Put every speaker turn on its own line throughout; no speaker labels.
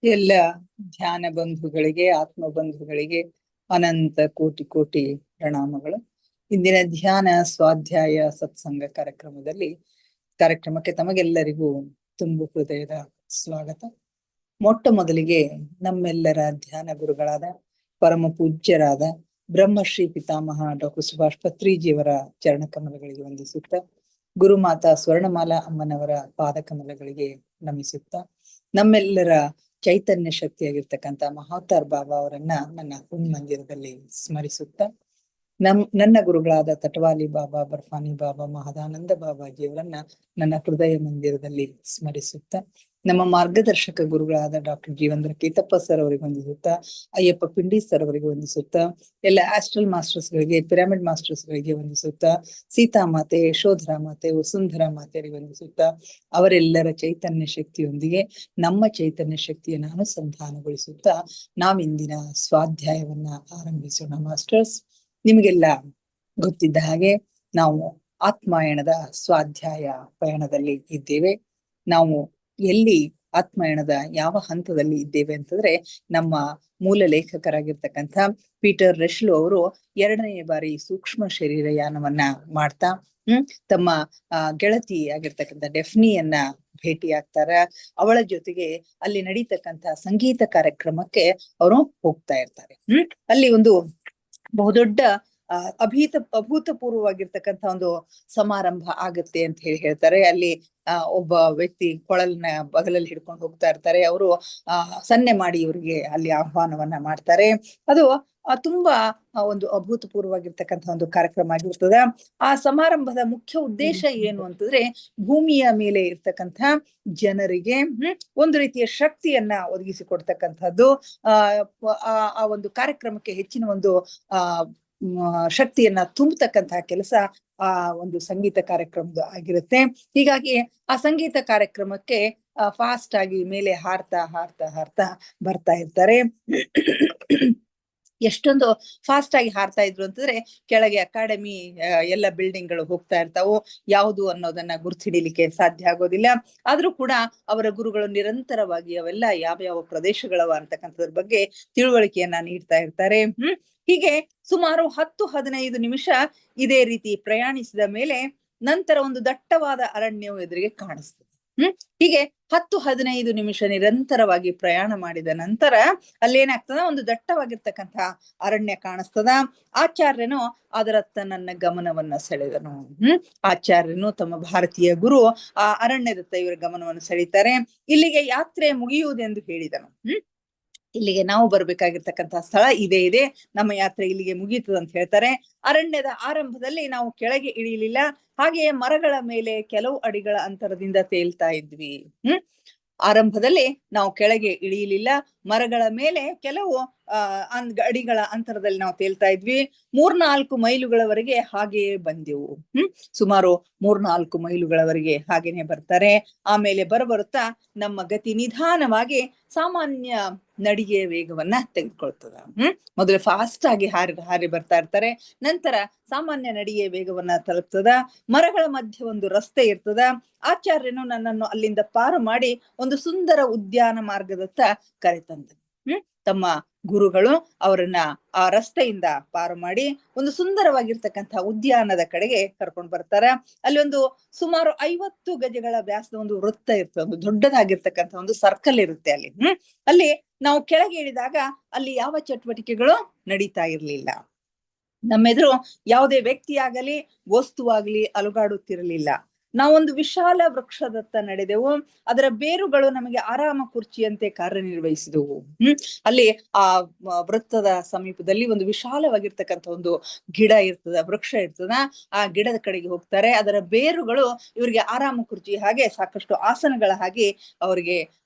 ಎಲ್ಲ ಧ್ಯಾನ ಬಂಧುಗಳಿಗೆ, ಆತ್ಮ ಬಂಧುಗಳಿಗೆ ಅನಂತ ಕೋಟಿ ಕೋಟಿ ಪ್ರಣಾಮಗಳು. ಇಂದಿನ ಧ್ಯಾನ ಸ್ವಾಧ್ಯಾಯ ಸತ್ಸಂಗ ಕಾರ್ಯಕ್ರಮಕ್ಕೆ ತಮಗೆಲ್ಲರಿಗೂ ತುಂಬು ಹೃದಯದ ಸ್ವಾಗತ. ಮೊಟ್ಟ ಮೊದಲಿಗೆ ನಮ್ಮೆಲ್ಲರ ಧ್ಯಾನ ಗುರುಗಳಾದ ಪರಮ ಪೂಜ್ಯರಾದ ಬ್ರಹ್ಮಶ್ರೀ ಪಿತಾಮಹ ಡಾಕ್ಟರ್ ಸುಭಾಷ್ ಪತ್ರಿಜಿಯವರ ಚರಣಕಮಲಗಳಿಗೆ ವಂದಿಸುತ್ತಾ, ಗುರುಮಾತಾ ಸ್ವರ್ಣಮಾಲಾ ಅಮ್ಮನವರ ಪಾದಕಮಲಗಳಿಗೆ ನಮಿಸುತ್ತಾ, ನಮ್ಮೆಲ್ಲರ ಚೈತನ್ಯ ಶಕ್ತಿಯಾಗಿರ್ತಕ್ಕಂಥ ಮಹಾವತಾರ್ ಬಾಬಾ ಅವರನ್ನ ನನ್ನ ಮಂದಿರದಲ್ಲಿ ಸ್ಮರಿಸುತ್ತಾ, ನನ್ನ ಗುರುಗಳಾದ ತಟವಾಲಿ ಬಾಬಾ, ಬರ್ಫಾನಿ ಬಾಬಾ, ಮಹದಾನಂದ ಬಾಬಾಜಿಯವರನ್ನ ನನ್ನ ಹೃದಯ ಮಂದಿರದಲ್ಲಿ ಸ್ಮರಿಸುತ್ತಾ, ನಮ್ಮ ಮಾರ್ಗದರ್ಶಕ ಗುರುಗಳಾದ ಡಾಕ್ಟರ್ ಜೀವಂದ್ರ ಕೇತಪ್ಪ ಸರ್ ಅವರಿಗೆ ವಂದಿಸುತ್ತಾ, ಅಯ್ಯಪ್ಪ ಪಿಂಡಿ ಸರ್ ಅವರಿಗೆ ವಂದಿಸುತ್ತಾ, ಎಲ್ಲ ಆಸ್ಟ್ರಲ್ ಮಾಸ್ಟರ್ಸ್ ಗಳಿಗೆ, ಪಿರಮಿಡ್ ಮಾಸ್ಟರ್ಸ್ ಗಳಿಗೆ ವಂದಿಸುತ್ತಾ, ಸೀತಾಮಾತೆ, ಯಶೋಧರಾ ಮಾತೆ, ವಸುಂಧರಾ ಮಾತೆಯರಿಗೆ ವಂದಿಸುತ್ತಾ, ಅವರೆಲ್ಲರ ಚೈತನ್ಯ ಶಕ್ತಿಯೊಂದಿಗೆ ನಮ್ಮ ಚೈತನ್ಯ ಶಕ್ತಿಯನ್ನು ಅನುಸಂಧಾನಗೊಳಿಸುತ್ತಾ ನಾವಿಂದಿನ ಸ್ವಾಧ್ಯಾಯವನ್ನ ಆರಂಭಿಸೋಣ. ಮಾಸ್ಟರ್ಸ್, ನಿಮಗೆಲ್ಲ ಗೊತ್ತಿದ್ದ ಹಾಗೆ ನಾವು ಆತ್ಮಾಯಣದ ಸ್ವಾಧ್ಯಾಯ ಪಯಣದಲ್ಲಿ ಇದ್ದೇವೆ. ನಾವು ಎಲ್ಲಿ ಆತ್ಮಾಯಣದ ಯಾವ ಹಂತದಲ್ಲಿ ಇದ್ದೇವೆ ಅಂತಂದ್ರೆ, ನಮ್ಮ ಮೂಲ ಲೇಖಕರಾಗಿರ್ತಕ್ಕಂಥ ಪೀಟರ್ ರೆಶ್ಲು ಅವರು 2ನೇ ಬಾರಿ ಸೂಕ್ಷ್ಮ ಶರೀರ ಯಾನವನ್ನ ಮಾಡ್ತಾ ತಮ್ಮ ಗೆಳತಿ ಆಗಿರ್ತಕ್ಕಂಥ ಡೆಫ್ನಿಯನ್ನ ಭೇಟಿ ಆಗ್ತಾರ. ಅವಳ ಜೊತೆಗೆ ಅಲ್ಲಿ ನಡೀತಕ್ಕಂಥ ಸಂಗೀತ ಕಾರ್ಯಕ್ರಮಕ್ಕೆ ಅವರು ಹೋಗ್ತಾ ಇರ್ತಾರೆ. ಅಲ್ಲಿ ಒಂದು ಬಹುದೊಡ್ಡ ಅಭೂತಪೂರ್ವವಾಗಿರ್ತಕ್ಕಂಥ ಒಂದು ಸಮಾರಂಭ ಆಗತ್ತೆ ಅಂತ ಹೇಳ್ತಾರೆ. ಅಲ್ಲಿ ಒಬ್ಬ ವ್ಯಕ್ತಿ ಕೊಳಲ್ನ ಬಗಲಲ್ಲಿ ಹಿಡ್ಕೊಂಡು ಹೋಗ್ತಾ ಇರ್ತಾರೆ. ಅವರು ಸನ್ನೆ ಮಾಡಿ ಇವರಿಗೆ ಅಲ್ಲಿ ಆಹ್ವಾನವನ್ನ ಮಾಡ್ತಾರೆ. ಅದು ತುಂಬಾ ಒಂದು ಅಭೂತಪೂರ್ವವಾಗಿರ್ತಕ್ಕಂಥ ಒಂದು ಕಾರ್ಯಕ್ರಮ ಆಗಿರ್ತದೆ. ಆ ಸಮಾರಂಭದ ಮುಖ್ಯ ಉದ್ದೇಶ ಏನು ಅಂತಂದ್ರೆ, ಭೂಮಿಯ ಮೇಲೆ ಇರ್ತಕ್ಕಂಥ ಜನರಿಗೆ ಒಂದು ರೀತಿಯ ಶಕ್ತಿಯನ್ನ ಒದಗಿಸಿಕೊಡ್ತಕ್ಕಂಥದ್ದು. ಆ ಒಂದು ಕಾರ್ಯಕ್ರಮಕ್ಕೆ ಹೆಚ್ಚಿನ ಒಂದು ಶಕ್ತಿಯನ್ನ ತುಂಬತಕ್ಕಂತಹ ಕೆಲಸ ಆ ಒಂದು ಸಂಗೀತ ಕಾರ್ಯಕ್ರಮದ ಆಗಿರುತ್ತೆ. ಹೀಗಾಗಿ ಆ ಸಂಗೀತ ಕಾರ್ಯಕ್ರಮಕ್ಕೆ ಫಾಸ್ಟ್ ಆಗಿ ಮೇಲೆ ಹಾರ್ತಾ ಹಾರ್ತಾ ಹಾರ್ತಾ ಬರ್ತಾ ಇರ್ತಾರೆ. ಎಷ್ಟೊಂದು ಫಾಸ್ಟ್ ಆಗಿ ಹಾರ್ತಾ ಇದ್ರು ಅಂತಂದ್ರೆ, ಕೆಳಗೆ ಅಕಾಡೆಮಿ ಎಲ್ಲ ಬಿಲ್ಡಿಂಗ್ ಗಳು ಹೋಗ್ತಾ ಇರ್ತಾವು. ಯಾವುದು ಅನ್ನೋದನ್ನ ಗುರ್ತಿಡಿಲಿಕ್ಕೆ ಸಾಧ್ಯ ಆಗೋದಿಲ್ಲ. ಆದ್ರೂ ಕೂಡ ಅವರ ಗುರುಗಳು ನಿರಂತರವಾಗಿ ಅವೆಲ್ಲ ಯಾವ ಪ್ರದೇಶಗಳವ ಅಂತಕ್ಕಂಥದ್ರ ಬಗ್ಗೆ ತಿಳುವಳಿಕೆಯನ್ನ ನೀಡ್ತಾ ಇರ್ತಾರೆ. ಹೀಗೆ ಸುಮಾರು 10-15 ನಿಮಿಷ ಇದೇ ರೀತಿ ಪ್ರಯಾಣಿಸಿದ ಮೇಲೆ ನಂತರ ಒಂದು ದಟ್ಟವಾದ ಅರಣ್ಯವು ಎದುರಿಗೆ ಕಾಣಿಸ್ತದೆ. ಹೀಗೆ 10-15 ನಿಮಿಷ ನಿರಂತರವಾಗಿ ಪ್ರಯಾಣ ಮಾಡಿದ ನಂತರ ಅಲ್ಲೇನಾಗ್ತದ, ಒಂದು ದಟ್ಟವಾಗಿರ್ತಕ್ಕಂಥ ಅರಣ್ಯ ಕಾಣಿಸ್ತದ. ಆಚಾರ್ಯನು ಅದರತ್ತ ನನ್ನ ಗಮನವನ್ನ ಸೆಳೆದನು. ಆಚಾರ್ಯನು ತಮ್ಮ ಭಾರತೀಯ ಗುರು ಆ ಅರಣ್ಯದತ್ತ ಇವರ ಗಮನವನ್ನು ಸೆಳೀತಾರೆ. ಇಲ್ಲಿಗೆ ಯಾತ್ರೆ ಮುಗಿಯುವುದೆಂದು ಹೇಳಿದನು. ಇಲ್ಲಿಗೆ ನಾವು ಬರ್ಬೇಕಾಗಿರ್ತಕ್ಕಂಥ ಸ್ಥಳ ಇದೆ, ನಮ್ಮ ಯಾತ್ರೆ ಇಲ್ಲಿಗೆ ಮುಗೀತದ ಅಂತ ಹೇಳ್ತಾರೆ. ಅರಣ್ಯದ ಆರಂಭದಲ್ಲಿ ನಾವು ಕೆಳಗೆ ಇಳಿಯಲಿಲ್ಲ, ಹಾಗೆಯೇ ಮರಗಳ ಮೇಲೆ ಕೆಲವು ಅಡಿಗಳ ಅಂತರದಿಂದ ತೇಲ್ತಾ ಇದ್ವಿ. ಆರಂಭದಲ್ಲಿ ನಾವು ಕೆಳಗೆ ಇಳಿಯಲಿಲ್ಲ, ಮರಗಳ ಮೇಲೆ ಕೆಲವು ಅಡಿಗಳ ಅಂತರದಲ್ಲಿ ನಾವು ತೇಲ್ತಾ ಇದ್ವಿ. 3-4 ಮೈಲುಗಳವರೆಗೆ ಹಾಗೆಯೇ ಬಂದೆವು. ಸುಮಾರು 3-4 ಮೈಲುಗಳವರೆಗೆ ಹಾಗೇನೆ ಬರ್ತಾರೆ. ಆಮೇಲೆ ಬರುತ್ತಾ ನಮ್ಮ ಗತಿ ನಿಧಾನವಾಗಿ ಸಾಮಾನ್ಯ ನಡಿಗೆಯ ವೇಗವನ್ನ ತೆಗೆದುಕೊಳ್ತದ. ಮೊದಲು ಫಾಸ್ಟ್ ಆಗಿ ಹಾರಿ ಬರ್ತಾ ಇರ್ತಾರೆ. ನಂತರ ಸಾಮಾನ್ಯ ನಡಿಗೆಯ ವೇಗವನ್ನ ತಲುಪ್ತದ. ಮರಗಳ ಮಧ್ಯೆ ಒಂದು ರಸ್ತೆ ಇರ್ತದ. ಆಚಾರ್ಯನು ನನ್ನನ್ನು ಅಲ್ಲಿಂದ ಪಾರು ಮಾಡಿ ಒಂದು ಸುಂದರ ಉದ್ಯಾನ ಮಾರ್ಗದತ್ತ ಕರೆತಂದ. ತಮ್ಮ ಗುರುಗಳು ಅವರನ್ನ ಆ ರಸ್ತೆಯಿಂದ ಪಾರು ಮಾಡಿ ಒಂದು ಸುಂದರವಾಗಿರ್ತಕ್ಕಂಥ ಉದ್ಯಾನದ ಕಡೆಗೆ ಕರ್ಕೊಂಡು ಬರ್ತಾರ. ಅಲ್ಲಿ ಒಂದು ಸುಮಾರು 50 ಗಜಗಳ ವ್ಯಾಸದ ಒಂದು ವೃತ್ತ ಇರ್ತದೆ, ಒಂದು ದೊಡ್ಡದಾಗಿರ್ತಕ್ಕಂಥ ಒಂದು ಸರ್ಕಲ್ ಇರುತ್ತೆ ಅಲ್ಲಿ. ಅಲ್ಲಿ ನಾವು ಕೆಳಗೆ ಇಳಿದಾಗ ಅಲ್ಲಿ ಯಾವ ಚಟುವಟಿಕೆಗಳು ನಡೀತಾ ಇರ್ಲಿಲ್ಲ. ನಮ್ಮೆದುರು ಯಾವುದೇ ವ್ಯಕ್ತಿ ಆಗಲಿ ವಸ್ತುವಾಗ್ಲಿ ಅಲುಗಾಡುತ್ತಿರಲಿಲ್ಲ. ನಾವೊಂದು ವಿಶಾಲ ವೃಕ್ಷದತ್ತ ನಡೆದೆವು. ಅದರ ಬೇರುಗಳು ನಮಗೆ ಆರಾಮ ಕುರ್ಚಿಯಂತೆ ಕಾರ್ಯನಿರ್ವಹಿಸಿದವು. ಅಲ್ಲಿ ಆ ವೃತ್ತದ ಸಮೀಪದಲ್ಲಿ ಒಂದು ವಿಶಾಲವಾಗಿರ್ತಕ್ಕಂಥ ಒಂದು ಗಿಡ ಇರ್ತದ, ವೃಕ್ಷ ಇರ್ತದ. ಆ ಗಿಡದ ಕಡೆಗೆ ಹೋಗ್ತಾರೆ. ಅದರ ಬೇರುಗಳು ಇವರಿಗೆ ಆರಾಮ ಕುರ್ಚಿ ಹಾಗೆ ಸಾಕಷ್ಟು ಆಸನಗಳ ಹಾಗೆ ಅವರಿಗೆ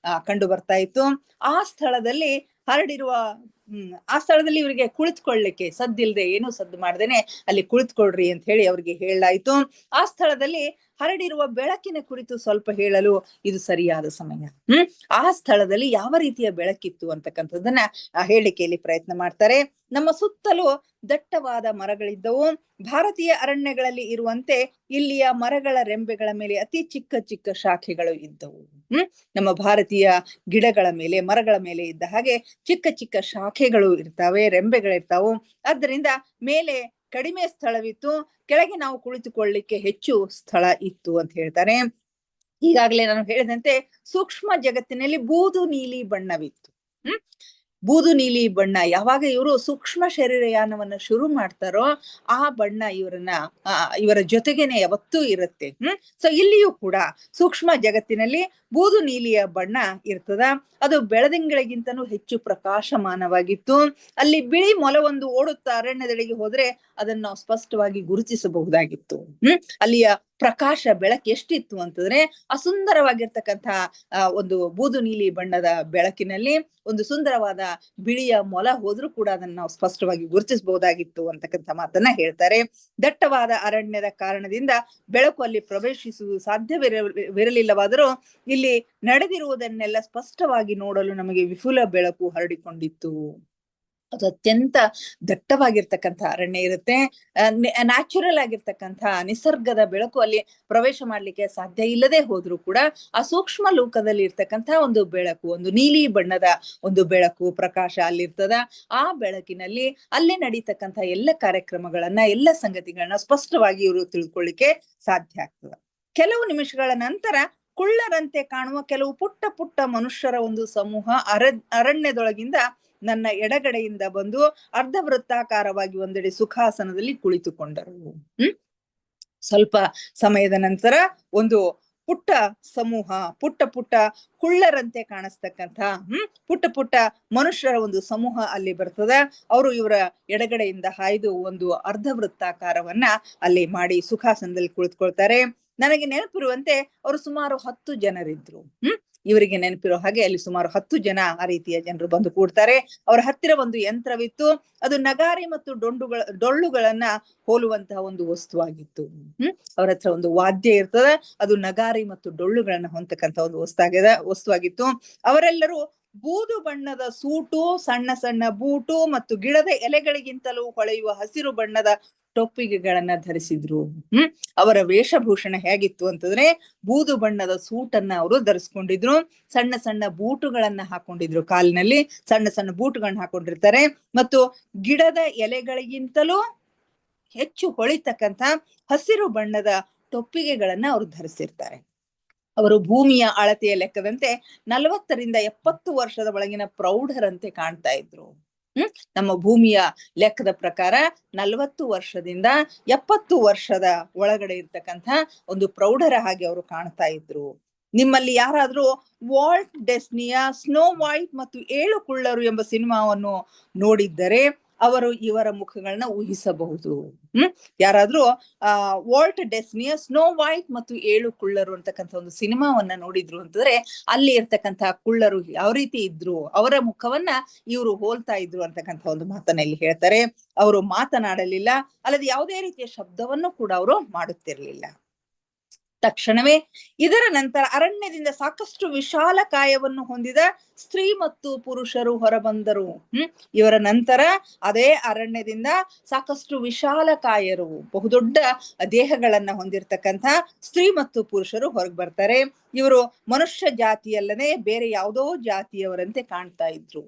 ಕಂಡು ಬರ್ತಾ ಇತ್ತು. ಆ ಸ್ಥಳದಲ್ಲಿ ಹರಡಿರುವ ಆ ಸ್ಥಳದಲ್ಲಿ ಇವರಿಗೆ ಕುಳಿತುಕೊಳ್ಳಿಕ್ಕೆ ಸದ್ದಿಲ್ದೆ, ಏನೂ ಸದ್ದು ಮಾಡ್ದೇನೆ ಅಲ್ಲಿ ಕುಳಿತುಕೊಳ್ರಿ ಅಂತ ಹೇಳಿ ಅವ್ರಿಗೆ ಹೇಳಲಾಯ್ತು. ಆ ಸ್ಥಳದಲ್ಲಿ ಹರಡಿರುವ ಬೆಳಕಿನ ಕುರಿತು ಸ್ವಲ್ಪ ಹೇಳಲು ಇದು ಸರಿಯಾದ ಸಮಯ. ಆ ಸ್ಥಳದಲ್ಲಿ ಯಾವ ರೀತಿಯ ಬೆಳಕಿತ್ತು ಅಂತಕ್ಕಂಥದ್ದನ್ನ ಹೇಳಿಕೆಯಲ್ಲಿ ಪ್ರಯತ್ನ ಮಾಡ್ತಾರೆ. ನಮ್ಮ ಸುತ್ತಲೂ ದಟ್ಟವಾದ ಮರಗಳಿದ್ದವು. ಭಾರತೀಯ ಅರಣ್ಯಗಳಲ್ಲಿ ಇರುವಂತೆ ಇಲ್ಲಿಯ ಮರಗಳ ರೆಂಬೆಗಳ ಮೇಲೆ ಅತಿ ಚಿಕ್ಕ ಚಿಕ್ಕ ಶಾಖೆಗಳು ಇದ್ದವು. ನಮ್ಮ ಭಾರತೀಯ ಗಿಡಗಳ ಮೇಲೆ, ಮರಗಳ ಮೇಲೆ ಇದ್ದ ಹಾಗೆ ಚಿಕ್ಕ ಚಿಕ್ಕ ಶಾಖೆಗಳು ಇರ್ತಾವೆ, ರೆಂಬೆಗಳಿರ್ತಾವು. ಆದ್ದರಿಂದ ಮೇಲೆ ಕಡಿಮೆ ಸ್ಥಳವಿತ್ತು, ಕೆಳಗೆ ನಾವು ಕುಳಿತುಕೊಳ್ಳಿಕ್ಕೆ ಹೆಚ್ಚು ಸ್ಥಳ ಇತ್ತು ಅಂತ ಹೇಳ್ತಾರೆ. ಈಗಾಗಲೇ ನಾನು ಹೇಳಿದಂತೆ ಸೂಕ್ಷ್ಮ ಜಗತ್ತಿನಲ್ಲಿ ಬೂದು ನೀಲಿ ಬಣ್ಣವಿತ್ತು. ಬೂದು ನೀಲಿ ಬಣ್ಣ ಯಾವಾಗ ಇವರು ಸೂಕ್ಷ್ಮ ಶರೀರಯಾನವನ್ನ ಶುರು ಮಾಡ್ತಾರೋ ಆ ಬಣ್ಣ ಇವರ ಜೊತೆಗೇನೆ ಯಾವತ್ತೂ ಇರುತ್ತೆ. ಸೊ ಇಲ್ಲಿಯೂ ಕೂಡ ಸೂಕ್ಷ್ಮ ಜಗತ್ತಿನಲ್ಲಿ ಬೂದು ನೀಲಿಯ ಬಣ್ಣ ಇರ್ತದ. ಅದು ಬೆಳದಿಂಗಳಿಗಿಂತನೂ ಹೆಚ್ಚು ಪ್ರಕಾಶಮಾನವಾಗಿತ್ತು. ಅಲ್ಲಿ ಬಿಳಿ ಮೊಲವೊಂದು ಓಡುತ್ತಾ ಅರಣ್ಯದೆಡೆಗೆ ಹೋದ್ರೆ ಅದನ್ನ ನಾವು ಸ್ಪಷ್ಟವಾಗಿ ಗುರುತಿಸಬಹುದಾಗಿತ್ತು. ಅಲ್ಲಿಯ ಪ್ರಕಾಶ ಬೆಳಕು ಎಷ್ಟಿತ್ತು ಅಂತಂದ್ರೆ ಸುಂದರವಾಗಿರ್ತಕ್ಕಂಥ ಒಂದು ಬೂದು ನೀಲಿ ಬಣ್ಣದ ಬೆಳಕಿನಲ್ಲಿ ಒಂದು ಸುಂದರವಾದ ಬಿಳಿಯ ಮೊಲ ಹೋದ್ರೂ ಕೂಡ ಅದನ್ನ ನಾವು ಸ್ಪಷ್ಟವಾಗಿ ಗುರುತಿಸಬಹುದಾಗಿತ್ತು ಅಂತಕ್ಕಂಥ ಮಾತನ್ನ ಹೇಳ್ತಾರೆ. ದಟ್ಟವಾದ ಅರಣ್ಯದ ಕಾರಣದಿಂದ ಬೆಳಕು ಅಲ್ಲಿ ಪ್ರವೇಶಿಸುವುದು ಸಾಧ್ಯವಿರಲಿಲ್ಲವಾದರೂ ಇಲ್ಲಿ ನಡೆದಿರುವುದನ್ನೆಲ್ಲ ಸ್ಪಷ್ಟವಾಗಿ ನೋಡಲು ನಮಗೆ ವಿಪುಲ ಬೆಳಕು ಹರಡಿಕೊಂಡಿತ್ತು. ಅದು ಅತ್ಯಂತ ದಟ್ಟವಾಗಿರ್ತಕ್ಕಂಥ ಅರಣ್ಯ ಇರುತ್ತೆ. ನ್ಯಾಚುರಲ್ ಆಗಿರ್ತಕ್ಕಂಥ ನಿಸರ್ಗದ ಬೆಳಕು ಅಲ್ಲಿ ಪ್ರವೇಶ ಮಾಡ್ಲಿಕ್ಕೆ ಸಾಧ್ಯ ಇಲ್ಲದೆ ಹೋದ್ರೂ ಕೂಡ ಆ ಸೂಕ್ಷ್ಮ ಲೋಕದಲ್ಲಿ ಇರ್ತಕ್ಕಂಥ ಒಂದು ಬೆಳಕು, ಒಂದು ನೀಲಿ ಬಣ್ಣದ ಒಂದು ಬೆಳಕು, ಪ್ರಕಾಶ ಅಲ್ಲಿರ್ತದ. ಆ ಬೆಳಕಿನಲ್ಲಿ ಅಲ್ಲೇ ನಡೀತಕ್ಕಂಥ ಎಲ್ಲ ಕಾರ್ಯಕ್ರಮಗಳನ್ನ, ಎಲ್ಲ ಸಂಗತಿಗಳನ್ನ ಸ್ಪಷ್ಟವಾಗಿ ಇವರು ತಿಳ್ಕೊಳ್ಳಿಕ್ಕೆ ಸಾಧ್ಯ ಆಗ್ತದೆ. ಕೆಲವು ನಿಮಿಷಗಳ ನಂತರ ಕುಳ್ಳರಂತೆ ಕಾಣುವ ಕೆಲವು ಪುಟ್ಟ ಪುಟ್ಟ ಮನುಷ್ಯರ ಒಂದು ಸಮೂಹ ಅರಣ್ಯದೊಳಗಿಂದ ನನ್ನ ಎಡಗಡೆಯಿಂದ ಬಂದು ಅರ್ಧ ವೃತ್ತಾಕಾರವಾಗಿ ಒಂದೆಡೆ ಸುಖಾಸನದಲ್ಲಿ ಕುಳಿತುಕೊಂಡರು. ಸ್ವಲ್ಪ ಸಮಯದ ನಂತರ ಒಂದು ಪುಟ್ಟ ಸಮೂಹ, ಪುಟ್ಟ ಪುಟ್ಟ ಕುಳ್ಳರಂತೆ ಕಾಣಿಸ್ತಕ್ಕಂಥ ಪುಟ್ಟ ಪುಟ್ಟ ಮನುಷ್ಯರ ಒಂದು ಸಮೂಹ ಅಲ್ಲಿ ಬರ್ತದ. ಅವರು ಇವರ ಎಡಗಡೆಯಿಂದ ಹಾಯ್ದು ಒಂದು ಅರ್ಧ ವೃತ್ತಾಕಾರವನ್ನ ಅಲ್ಲಿ ಮಾಡಿ ಸುಖಾಸನದಲ್ಲಿ ಕುಳಿತುಕೊಳ್ತಾರೆ. ನನಗೆ ನೆನಪಿರುವಂತೆ ಅವರು ಸುಮಾರು 10 ಜನರಿದ್ರು. ಇವರಿಗೆ ನೆನಪಿರೋ ಹಾಗೆ ಅಲ್ಲಿ ಸುಮಾರು 10 ಜನ ಆ ರೀತಿಯ ಜನರು ಬಂದು ಕೂಡ್ತಾರೆ. ಅವರ ಹತ್ತಿರ ಒಂದು ಯಂತ್ರವಿತ್ತು. ಅದು ನಗಾರಿ ಮತ್ತು ಡೊಳ್ಳುಗಳನ್ನ ಹೋಲುವಂತಹ ಒಂದು ವಸ್ತುವಾಗಿತ್ತು. ಅವ್ರ ಹತ್ರ ಒಂದು ವಾದ್ಯ ಇರ್ತದ, ಅದು ನಗಾರಿ ಮತ್ತು ಡೊಳ್ಳುಗಳನ್ನ ಹೊಂದತಕ್ಕಂಥ ಒಂದು ವಸ್ತುವಾಗಿತ್ತು. ಅವರೆಲ್ಲರೂ ಬೂದು ಬಣ್ಣದ ಸೂಟು, ಸಣ್ಣ ಸಣ್ಣ ಬೂಟು ಮತ್ತು ಗಿಡದ ಎಲೆಗಳಿಗಿಂತಲೂ ಹೊಳೆಯುವ ಹಸಿರು ಬಣ್ಣದ ಟೊಪ್ಪಿಗೆಗಳನ್ನ ಧರಿಸಿದ್ರು. ಅವರ ವೇಷಭೂಷಣ ಹೇಗಿತ್ತು ಅಂತಂದ್ರೆ ಬೂದು ಬಣ್ಣದ ಸೂಟನ್ನ ಅವರು ಧರಿಸ್ಕೊಂಡಿದ್ರು. ಸಣ್ಣ ಸಣ್ಣ ಬೂಟುಗಳನ್ನ ಹಾಕೊಂಡಿದ್ರು, ಕಾಲಿನಲ್ಲಿ ಸಣ್ಣ ಸಣ್ಣ ಬೂಟುಗಳನ್ನ ಹಾಕೊಂಡಿರ್ತಾರೆ. ಮತ್ತು ಗಿಡದ ಎಲೆಗಳಿಗಿಂತಲೂ ಹೆಚ್ಚು ಹೊಳಿತಕ್ಕಂಥ ಹಸಿರು ಬಣ್ಣದ ಟೊಪ್ಪಿಗೆಗಳನ್ನ ಅವರು ಧರಿಸಿರ್ತಾರೆ. ಅವರು ಭೂಮಿಯ ಅಳತೆಯ ಲೆಕ್ಕದಂತೆ 40 ರಿಂದ 70 ವರ್ಷದ ಒಳಗಿನ ಪ್ರೌಢರಂತೆ ಕಾಣ್ತಾ ಇದ್ರು. ನಮ್ಮ ಭೂಮಿಯ ಲೆಕ್ಕದ ಪ್ರಕಾರ 40 ವರ್ಷದಿಂದ 70 ವರ್ಷದ ಒಳಗಡೆ ಇರ್ತಕ್ಕಂಥ ಒಂದು ಪ್ರೌಢರ ಹಾಗೆ ಅವರು ಕಾಣ್ತಾ ಇದ್ರು. ನಿಮ್ಮಲ್ಲಿ ಯಾರಾದ್ರೂ ವಾಲ್ಟ್ ಡಿಸ್ನಿಯ ಸ್ನೋ ವೈಟ್ ಮತ್ತು 7 ಕುಳ್ಳರು ಎಂಬ ಸಿನಿಮಾವನ್ನು ನೋಡಿದ್ದರೆ ಅವರು ಇವರ ಮುಖಗಳನ್ನ ಊಹಿಸಬಹುದು. ಯಾರಾದ್ರೂ ವಾಲ್ಟ್ ಡಿಸ್ನಿಯ ಸ್ನೋ ವೈಟ್ ಮತ್ತು 7 ಕುಳ್ಳರು ಅಂತಕ್ಕಂಥ ಒಂದು ಸಿನಿಮಾವನ್ನ ನೋಡಿದ್ರು ಅಂತಂದ್ರೆ ಅಲ್ಲಿ ಇರ್ತಕ್ಕಂಥ ಕುಳ್ಳರು ಯಾವ ರೀತಿ ಇದ್ರು, ಅವರ ಮುಖವನ್ನ ಇವರು ಹೋಲ್ತಾ ಇದ್ರು ಅಂತಕ್ಕಂಥ ಒಂದು ಮಾತನ್ನ ಇಲ್ಲಿ ಹೇಳ್ತಾರೆ. ಅವರು ಮಾತನಾಡಲಿಲ್ಲ, ಅಲ್ಲದೆ ಯಾವುದೇ ರೀತಿಯ ಶಬ್ದವನ್ನು ಕೂಡ ಅವರು ಮಾಡುತ್ತಿರ್ಲಿಲ್ಲ. ತಕ್ಷಣವೇ ಇದರ ನಂತರ ಅರಣ್ಯದಿಂದ ಸಾಕಷ್ಟು ವಿಶಾಲ ಕಾಯವನ್ನು ಹೊಂದಿದ ಸ್ತ್ರೀ ಮತ್ತು ಪುರುಷರು ಹೊರಬಂದರು. ಇವರ ನಂತರ ಅದೇ ಅರಣ್ಯದಿಂದ ಸಾಕಷ್ಟು ವಿಶಾಲ ಕಾಯರು, ಬಹುದೊಡ್ಡ ದೇಹಗಳನ್ನ ಹೊಂದಿರತಕ್ಕಂಥ ಸ್ತ್ರೀ ಮತ್ತು ಪುರುಷರು ಹೊರಗೆ ಬರ್ತಾರೆ. ಇವರು ಮನುಷ್ಯ ಜಾತಿಯಲ್ಲದೆ ಬೇರೆ ಯಾವುದೋ ಜಾತಿಯವರಂತೆ ಕಾಣ್ತಾ ಇದ್ರು.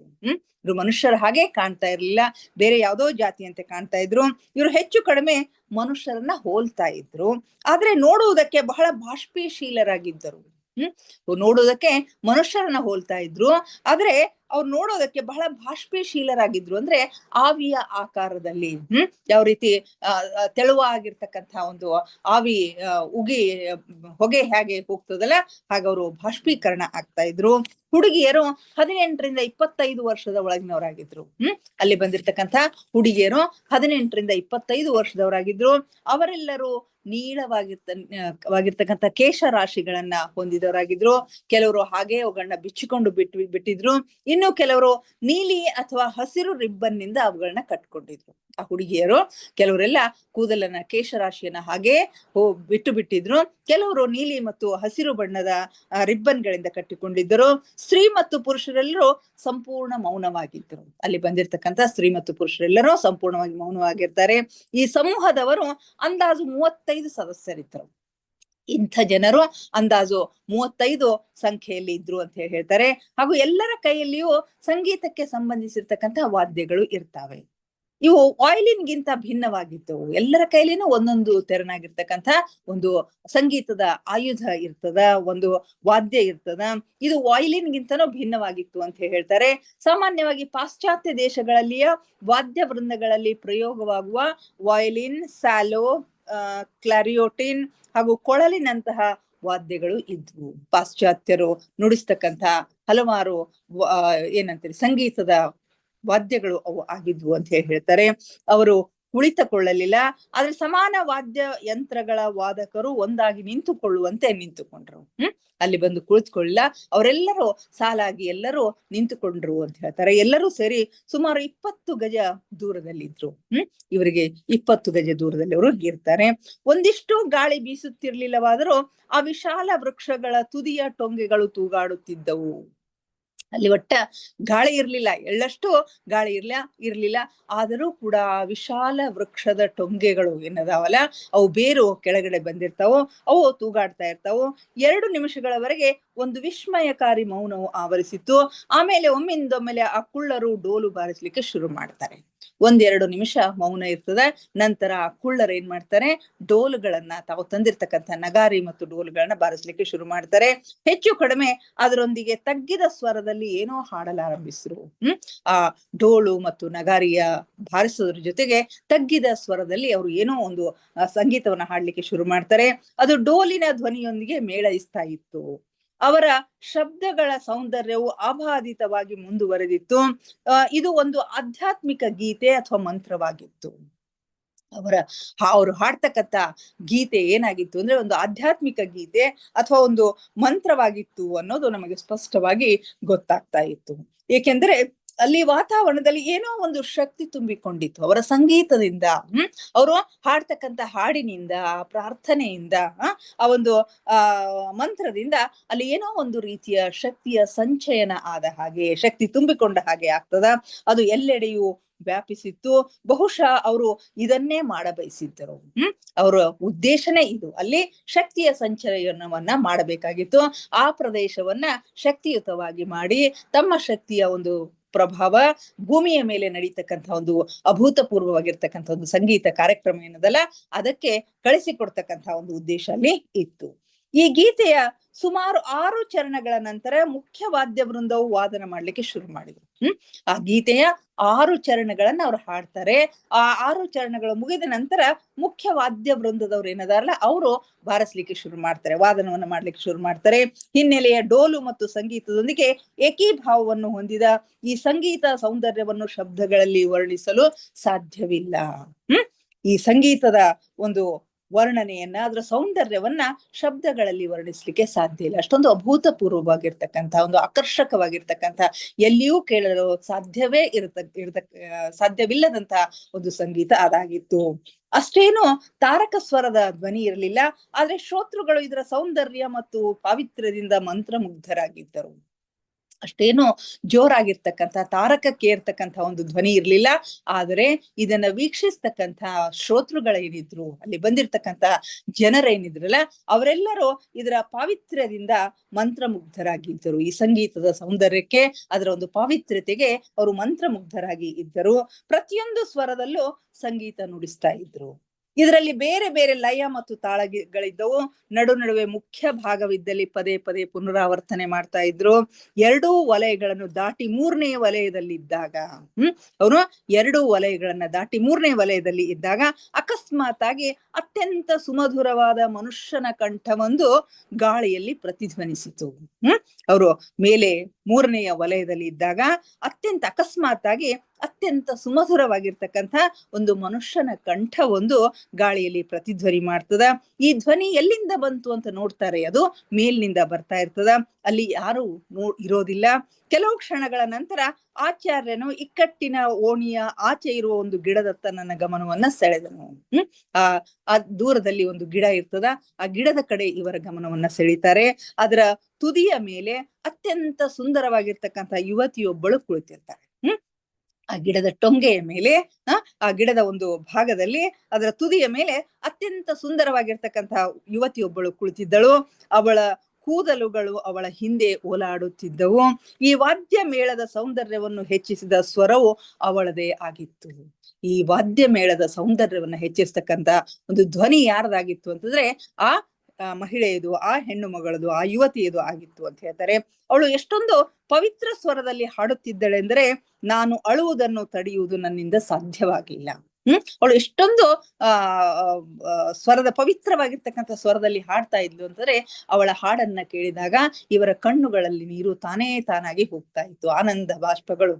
ಇವರು ಮನುಷ್ಯರ ಹಾಗೆ ಕಾಣ್ತಾ ಇರ್ಲಿಲ್ಲ, ಬೇರೆ ಯಾವುದೋ ಜಾತಿಯಂತೆ ಕಾಣ್ತಾ ಇದ್ರು. ಇವರು ಹೆಚ್ಚು ಕಡಿಮೆ ಮನುಷ್ಯರನ್ನ ಹೋಲ್ತಾ ಇದ್ರು. ಆದ್ರೆ ನೋಡುವುದಕ್ಕೆ ಬಹಳ ಬಾಷ್ಪೀಶೀಲರಾಗಿದ್ದರು. ನೋಡೋದಕ್ಕೆ ಮನುಷ್ಯರನ್ನ ಹೋಲ್ತಾ ಇದ್ರು, ಆದ್ರೆ ಅವ್ರು ನೋಡೋದಕ್ಕೆ ಬಹಳ ಬಾಷ್ಪೀಶೀಲರಾಗಿದ್ರು. ಅಂದ್ರೆ ಆವಿಯ ಆಕಾರದಲ್ಲಿ ಯಾವ ರೀತಿ ತೆಳುವಾಗಿರ್ತಕ್ಕಂಥ ಒಂದು ಆವಿ ಉಗಿ ಹೊಗೆ ಹೇಗೆ ಹೋಗ್ತದಲ್ಲ ಹಾಗೆ ಅವರು ಬಾಷ್ಪೀಕರಣ ಆಗ್ತಾ ಇದ್ರು. ಹುಡುಗಿಯರು 18 ರಿಂದ 25 ವರ್ಷದ ಒಳಗಿನವರಾಗಿದ್ರು. ಅಲ್ಲಿ ಬಂದಿರ್ತಕ್ಕಂಥ ಹುಡುಗಿಯರು 18 ರಿಂದ 25 ವರ್ಷದವರಾಗಿದ್ರು. ಅವರೆಲ್ಲರೂ ನೀಳವಾಗಿರ್ತಕ್ಕಂಥ ಕೇಶ ರಾಶಿಗಳನ್ನ ಹೊಂದಿದವರಾಗಿದ್ರು. ಕೆಲವರು ಹಾಗೆ ಅವುಗಳನ್ನ ಬಿಚ್ಚಿಕೊಂಡು ಬಿಟ್ಟಿದ್ರು. ಇನ್ನು ಕೆಲವರು ನೀಲಿ ಅಥವಾ ಹಸಿರು ರಿಬ್ಬನ್ ನಿಂದ ಅವುಗಳನ್ನ ಕಟ್ಕೊಂಡಿದ್ರು. ಆ ಹುಡುಗಿಯರು ಕೆಲವರೆಲ್ಲ ಕೂದಲನ್ನ ಕೇಶರಾಶಿಯನ್ನ ಹಾಗೆ ಬಿಟ್ಟಿದ್ರು. ಕೆಲವರು ನೀಲಿ ಮತ್ತು ಹಸಿರು ಬಣ್ಣದ ರಿಬ್ಬನ್ ಗಳಿಂದ ಕಟ್ಟಿಕೊಂಡಿದ್ದರು. ಸ್ತ್ರೀ ಮತ್ತು ಪುರುಷರೆಲ್ಲರೂ ಸಂಪೂರ್ಣ ಮೌನವಾಗಿದ್ದರು. ಅಲ್ಲಿ ಬಂದಿರತಕ್ಕಂಥ ಸ್ತ್ರೀ ಮತ್ತು ಪುರುಷರೆಲ್ಲರೂ ಸಂಪೂರ್ಣವಾಗಿ ಮೌನವಾಗಿರ್ತಾರೆ. ಈ ಸಮೂಹದವರು ಅಂದಾಜು 35 ಸದಸ್ಯರಿದ್ದರು. ಇಂಥ ಜನರು ಅಂದಾಜು 35 ಸಂಖ್ಯೆಯಲ್ಲಿ ಇದ್ರು ಅಂತ ಹೇಳ್ತಾರೆ. ಹಾಗೂ ಎಲ್ಲರ ಕೈಯಲ್ಲಿಯೂ ಸಂಗೀತಕ್ಕೆ ಸಂಬಂಧಿಸಿರ್ತಕ್ಕಂಥ ವಾದ್ಯಗಳು ಇರ್ತಾವೆ. ಇವು ವಾಯ್ಲಿನ್ಗಿಂತ ಭಿನ್ನವಾಗಿತ್ತು. ಎಲ್ಲರ ಕೈಲಿನೂ ಒಂದೊಂದು ತೆರನಾಗಿರ್ತಕ್ಕಂಥ ಒಂದು ಸಂಗೀತದ ಆಯುಧ ಇರ್ತದ, ಒಂದು ವಾದ್ಯ ಇರ್ತದ. ಇದು ವಾಯ್ಲಿನ್ಗಿಂತನೂ ಭಿನ್ನವಾಗಿತ್ತು ಅಂತ ಹೇಳ್ತಾರೆ. ಸಾಮಾನ್ಯವಾಗಿ ಪಾಶ್ಚಾತ್ಯ ದೇಶಗಳಲ್ಲಿಯ ವಾದ್ಯ ವೃಂದಗಳಲ್ಲಿ ಪ್ರಯೋಗವಾಗುವ ವಾಯ್ಲಿನ್, ಸ್ಯಾಲೋ, ಕ್ಲಾರಿಯೋಟಿನ್ ಹಾಗೂ ಕೊಳಲಿನಂತಹ ವಾದ್ಯಗಳು ಇದ್ವು. ಪಾಶ್ಚಾತ್ಯರು ನುಡಿಸ್ತಕ್ಕಂಥ ಹಲವಾರು ಏನಂತಾರೆ ಸಂಗೀತದ ವಾದ್ಯಗಳು ಅವು ಆಗಿದ್ವು ಅಂತ ಹೇಳ್ತಾರೆ. ಅವರು ಕುಳಿತುಕೊಳ್ಳಲಿಲ್ಲ, ಆದ್ರೆ ಸಮಾನ ವಾದ್ಯ ಯಂತ್ರಗಳ ವಾದಕರು ಒಂದಾಗಿ ನಿಂತುಕೊಂಡ್ರು. ಅಲ್ಲಿ ಬಂದು ಕುಳಿತುಕೊಳ್ಳಿಲ್ಲ, ಅವರೆಲ್ಲರೂ ಸಾಲಾಗಿ ಎಲ್ಲರೂ ನಿಂತುಕೊಂಡ್ರು ಅಂತ ಹೇಳ್ತಾರೆ. ಎಲ್ಲರೂ ಸೇರಿ ಸುಮಾರು 20 ಗಜ ದೂರದಲ್ಲಿದ್ರು. ಇವರಿಗೆ 20 ಗಜ ದೂರದಲ್ಲಿ ಅವರು ಇರ್ತಾರೆ. ಒಂದಿಷ್ಟು ಗಾಳಿ ಬೀಸುತ್ತಿರ್ಲಿಲ್ಲವಾದರೂ ಆ ವಿಶಾಲ ವೃಕ್ಷಗಳ ತುದಿಯ ಟೊಂಗೆಗಳು ತೂಗಾಡುತ್ತಿದ್ದವು. ಅಲ್ಲಿ ಒಟ್ಟ ಗಾಳಿ ಇರ್ಲಿಲ್ಲ, ಎಳ್ಳಷ್ಟು ಗಾಳಿ ಇರ್ಲಿಲ್ಲ. ಆದರೂ ಕೂಡ ವಿಶಾಲ ವೃಕ್ಷದ ಟೊಂಗೆಗಳು ಏನದಾವಲ್ಲ, ಅವು ಬೇರು ಕೆಳಗಡೆ ಬಂದಿರ್ತಾವೋ, ಅವು ತೂಗಾಡ್ತಾ ಇರ್ತಾವೋ. 2 ನಿಮಿಷಗಳವರೆಗೆ ಒಂದು ವಿಸ್ಮಯಕಾರಿ ಮೌನವು ಆವರಿಸಿತ್ತು. ಆಮೇಲೆ ಒಮ್ಮಿಂದೊಮ್ಮೆಲೆ ಆ ಕುಳ್ಳರು ಡೋಲು ಬಾರಿಸ್ಲಿಕ್ಕೆ ಶುರು ಮಾಡ್ತಾರೆ. 1-2 ನಿಮಿಷ ಮೌನ ಇರ್ತದೆ. ನಂತರ ಆ ಕುಳ್ಳರು ಏನ್ ಮಾಡ್ತಾರೆ, ಡೋಲುಗಳನ್ನ ತಾವು ತಂದಿರ್ತಕ್ಕಂಥ ನಗಾರಿ ಮತ್ತು ಡೋಲುಗಳನ್ನ ಬಾರಿಸ್ಲಿಕ್ಕೆ ಶುರು ಮಾಡ್ತಾರೆ. ಹೆಚ್ಚು ಕಡಿಮೆ ಅದರೊಂದಿಗೆ ತಗ್ಗಿದ ಸ್ವರದಲ್ಲಿ ಏನೋ ಹಾಡಲಾರಂಭಿಸಿದ್ರು. ಆ ಡೋಲು ಮತ್ತು ನಗಾರಿಯ ಬಾರಿಸೋದ್ರ ಜೊತೆಗೆ ತಗ್ಗಿದ ಸ್ವರದಲ್ಲಿ ಅವರು ಏನೋ ಒಂದು ಸಂಗೀತವನ್ನ ಹಾಡ್ಲಿಕ್ಕೆ ಶುರು ಮಾಡ್ತಾರೆ. ಅದು ಡೋಲಿನ ಧ್ವನಿಯೊಂದಿಗೆ ಮೇಳೈಸ್ತಾ ಇತ್ತು. ಅವರ ಶಬ್ದಗಳ ಸೌಂದರ್ಯವು ಅಬಾಧಿತವಾಗಿ ಮುಂದುವರೆದಿತ್ತು. ಇದು ಒಂದು ಆಧ್ಯಾತ್ಮಿಕ ಗೀತೆ ಅಥವಾ ಮಂತ್ರವಾಗಿತ್ತು. ಅವರು ಹಾಡ್ತಕ್ಕಂಥ ಗೀತೆ ಏನಾಗಿತ್ತು ಅಂದ್ರೆ ಒಂದು ಆಧ್ಯಾತ್ಮಿಕ ಗೀತೆ ಅಥವಾ ಒಂದು ಮಂತ್ರವಾಗಿತ್ತು ಅನ್ನೋದು ನಮಗೆ ಸ್ಪಷ್ಟವಾಗಿ ಗೊತ್ತಾಗ್ತಾ ಇತ್ತು. ಏಕೆಂದ್ರೆ ಅಲ್ಲಿ ವಾತಾವರಣದಲ್ಲಿ ಏನೋ ಒಂದು ಶಕ್ತಿ ತುಂಬಿಕೊಂಡಿತ್ತು ಅವರ ಸಂಗೀತದಿಂದ. ಅವರು ಹಾಡ್ತಕ್ಕಂಥ ಹಾಡಿನಿಂದ, ಪ್ರಾರ್ಥನೆಯಿಂದ, ಆ ಒಂದು ಮಂತ್ರದಿಂದ ಅಲ್ಲಿ ಏನೋ ಒಂದು ರೀತಿಯ ಶಕ್ತಿಯ ಸಂಚಯನ ಆದ ಹಾಗೆ, ಶಕ್ತಿ ತುಂಬಿಕೊಂಡ ಹಾಗೆ ಆಗ್ತದ. ಅದು ಎಲ್ಲೆಡೆಯೂ ವ್ಯಾಪಿಸಿತ್ತು. ಬಹುಶಃ ಅವರು ಇದನ್ನೇ ಮಾಡಬಯಸಿದ್ದರು. ಅವರ ಉದ್ದೇಶನೇ ಇದು. ಅಲ್ಲಿ ಶಕ್ತಿಯ ಸಂಚಯನವನ್ನ ಮಾಡಬೇಕಾಗಿತ್ತು. ಆ ಪ್ರದೇಶವನ್ನ ಶಕ್ತಿಯುತವಾಗಿ ಮಾಡಿ ತಮ್ಮ ಶಕ್ತಿಯ ಒಂದು ಪ್ರಭಾವ ಭೂಮಿಯ ಮೇಲೆ ನಡೀತಕ್ಕಂಥ ಒಂದು ಅಭೂತಪೂರ್ವವಾಗಿರ್ತಕ್ಕಂಥ ಒಂದು ಸಂಗೀತ ಕಾರ್ಯಕ್ರಮ ಏನದಲ್ಲ, ಅದಕ್ಕೆ ಕಳಿಸಿಕೊಡ್ತಕ್ಕಂಥ ಒಂದು ಉದ್ದೇಶ ಅಲ್ಲಿ ಇತ್ತು. ಈ ಗೀತೆಯ ಸುಮಾರು 6 ಚರಣಗಳ ನಂತರ ಮುಖ್ಯ ವಾದ್ಯ ವೃಂದವು ವಾದನ ಮಾಡ್ಲಿಕ್ಕೆ ಶುರು ಮಾಡಿದ್ರು. ಆ ಗೀತೆಯ 6 ಚರಣಗಳನ್ನ ಅವ್ರು ಹಾಡ್ತಾರೆ. ಆ 6 ಚರಣಗಳು ಮುಗಿದ ನಂತರ ಮುಖ್ಯ ವಾದ್ಯ ವೃಂದದವ್ರು ಏನದಾರಲ್ಲ ಅವರು ಬಾರಿಸ್ಲಿಕ್ಕೆ ಶುರು ಮಾಡ್ತಾರೆ, ವಾದನವನ್ನ ಮಾಡ್ಲಿಕ್ಕೆ ಶುರು ಮಾಡ್ತಾರೆ. ಹಿನ್ನೆಲೆಯ ಡೋಲು ಮತ್ತು ಸಂಗೀತದೊಂದಿಗೆ ಏಕೀಭಾವವನ್ನು ಹೊಂದಿದ ಈ ಸಂಗೀತ ಸೌಂದರ್ಯವನ್ನು ಶಬ್ದಗಳಲ್ಲಿ ವರ್ಣಿಸಲು ಸಾಧ್ಯವಿಲ್ಲ. ಈ ಸಂಗೀತದ ಒಂದು ವರ್ಣನೆಯನ್ನ, ಅದರ ಸೌಂದರ್ಯವನ್ನ ಶಬ್ದಗಳಲ್ಲಿ ವರ್ಣಿಸ್ಲಿಕ್ಕೆ ಸಾಧ್ಯ ಇಲ್ಲ. ಅಷ್ಟೊಂದು ಅಭೂತಪೂರ್ವವಾಗಿರ್ತಕ್ಕಂಥ, ಒಂದು ಆಕರ್ಷಕವಾಗಿರ್ತಕ್ಕಂಥ, ಎಲ್ಲಿಯೂ ಕೇಳಲು ಸಾಧ್ಯವಿಲ್ಲದಂತ ಒಂದು ಸಂಗೀತ ಅದಾಗಿತ್ತು. ಅಷ್ಟೇನು ತಾರಕ ಸ್ವರದ ಧ್ವನಿ ಇರಲಿಲ್ಲ, ಆದ್ರೆ ಶ್ರೋತೃಗಳು ಇದರ ಸೌಂದರ್ಯ ಮತ್ತು ಪಾವಿತ್ರ್ಯದಿಂದ ಮಂತ್ರಮುಗ್ಧರಾಗಿದ್ದರು. ಅಷ್ಟೇನು ಜೋರಾಗಿರ್ತಕ್ಕಂಥ, ತಾರಕಕ್ಕೆ ಇರ್ತಕ್ಕಂಥ ಒಂದು ಧ್ವನಿ ಇರ್ಲಿಲ್ಲ. ಆದರೆ ಇದನ್ನ ವೀಕ್ಷಿಸ್ತಕ್ಕಂಥ ಶ್ರೋತೃಗಳೇನಿದ್ರು, ಅಲ್ಲಿ ಬಂದಿರ್ತಕ್ಕಂಥ ಜನರೇನಿದ್ರಲ್ಲ, ಅವರೆಲ್ಲರೂ ಇದರ ಪಾವಿತ್ರ್ಯದಿಂದ ಮಂತ್ರಮುಗ್ಧರಾಗಿದ್ದರು. ಈ ಸಂಗೀತದ ಸೌಂದರ್ಯಕ್ಕೆ, ಅದರ ಒಂದು ಪಾವಿತ್ರ್ಯತೆಗೆ ಅವರು ಮಂತ್ರಮುಗ್ಧರಾಗಿ ಇದ್ದರು. ಪ್ರತಿಯೊಂದು ಸ್ವರದಲ್ಲೂ ಸಂಗೀತ ನುಡಿಸ್ತಾ ಇದ್ರು. ಇದರಲ್ಲಿ ಬೇರೆ ಬೇರೆ ಲಯ ಮತ್ತು ತಾಳಗಳಿದ್ದವು. ನಡುವೆ ಮುಖ್ಯ ಭಾಗವಿದ್ದಲ್ಲಿ ಪದೇ ಪದೇ ಪುನರಾವರ್ತನೆ ಮಾಡ್ತಾ ಇದ್ರು. 2 ವಲಯಗಳನ್ನು ದಾಟಿ 3ನೇ ವಲಯದಲ್ಲಿ ಇದ್ದಾಗ, ಅವನು 2 ವಲಯಗಳನ್ನ ದಾಟಿ 3ನೇ ವಲಯದಲ್ಲಿ ಇದ್ದಾಗ ಅಕಸ್ಮಾತ್ ಆಗಿ ಅತ್ಯಂತ ಸುಮಧುರವಾದ ಮನುಷ್ಯನ ಕಂಠವೊಂದು ಗಾಳಿಯಲ್ಲಿ ಪ್ರತಿಧ್ವನಿಸಿತು. ಅವರು ಮೇಲೆ 3ನೇ ವಲಯದಲ್ಲಿ ಇದ್ದಾಗ ಅತ್ಯಂತ ಅಕಸ್ಮಾತ್ ಆಗಿ ಅತ್ಯಂತ ಸುಮಧುರವಾಗಿರ್ತಕ್ಕಂಥ ಒಂದು ಮನುಷ್ಯನ ಕಂಠ ಒಂದು ಗಾಳಿಯಲ್ಲಿ ಪ್ರತಿಧ್ವನಿ ಮಾಡ್ತದ. ಈ ಧ್ವನಿ ಎಲ್ಲಿಂದ ಬಂತು ಅಂತ ನೋಡ್ತಾರೆ, ಅದು ಮೇಲಿನಿಂದ ಬರ್ತಾ ಇರ್ತದ. ಅಲ್ಲಿ ಯಾರು ಇರೋದಿಲ್ಲ. ಕೆಲವು ಕ್ಷಣಗಳ ನಂತರ ಆಚಾರ್ಯನು ಇಕ್ಕಟ್ಟಿನ ಓಣಿಯ ಆಚೆ ಇರುವ ಒಂದು ಗಿಡದತ್ತ ನನ್ನ ಗಮನವನ್ನ ಸೆಳೆದನು. ಆ ದೂರದಲ್ಲಿ ಒಂದು ಗಿಡ ಇರ್ತದ, ಆ ಗಿಡದ ಕಡೆ ಇವರ ಗಮನವನ್ನ ಸೆಳೀತಾರೆ. ಅದರ ತುದಿಯ ಮೇಲೆ ಅತ್ಯಂತ ಸುಂದರವಾಗಿರ್ತಕ್ಕಂಥ ಯುವತಿಯೊಬ್ಬಳು ಕುಳಿತಿರ್ತಾರೆ. ಆ ಗಿಡದ ಟೊಂಗೆಯ ಮೇಲೆ, ಆ ಗಿಡದ ಒಂದು ಭಾಗದಲ್ಲಿ ಅದರ ತುದಿಯ ಮೇಲೆ ಅತ್ಯಂತ ಸುಂದರವಾಗಿರ್ತಕ್ಕಂತಹ ಯುವತಿಯೊಬ್ಬಳು ಕುಳಿತಿದ್ದಳು. ಅವಳ ಕೂದಲುಗಳು ಅವಳ ಹಿಂದೆ ಓಲಾಡುತ್ತಿದ್ದವು. ಈ ವಾದ್ಯ ಮೇಳದ ಸೌಂದರ್ಯವನ್ನು ಹೆಚ್ಚಿಸಿದ ಸ್ವರವು ಅವಳದೇ ಆಗಿತ್ತು. ಈ ವಾದ್ಯ ಮೇಳದ ಸೌಂದರ್ಯವನ್ನು ಹೆಚ್ಚಿಸ್ತಕ್ಕಂತ ಒಂದು ಧ್ವನಿ ಯಾರದಾಗಿತ್ತು ಅಂತಂದ್ರೆ ಆ ಮಹಿಳೆಯದು, ಆ ಹೆಣ್ಣು ಮಗಳದು, ಆ ಯುವತಿಯದು ಆಗಿತ್ತು ಅಂತ ಹೇಳ್ತಾರೆ. ಅವಳು ಎಷ್ಟೊಂದು ಪವಿತ್ರ ಸ್ವರದಲ್ಲಿ ಹಾಡುತ್ತಿದ್ದಳೆಂದರೆ ನಾನು ಅಳುವುದನ್ನು ತಡೆಯುವುದು ನನ್ನಿಂದ ಸಾಧ್ಯವಾಗಿಲ್ಲ. ಅವಳು ಎಷ್ಟೊಂದು ಸ್ವರದ ಪವಿತ್ರವಾಗಿರ್ತಕ್ಕಂಥ ಸ್ವರದಲ್ಲಿ ಹಾಡ್ತಾ ಇದ್ಲು ಅಂತಂದ್ರೆ ಅವಳ ಹಾಡನ್ನ ಕೇಳಿದಾಗ ಇವರ ಕಣ್ಣುಗಳಲ್ಲಿ ನೀರು ತಾನೇ ತಾನಾಗಿ ಹೋಗ್ತಾ ಇತ್ತು. ಆನಂದ ಬಾಷ್ಪಗಳು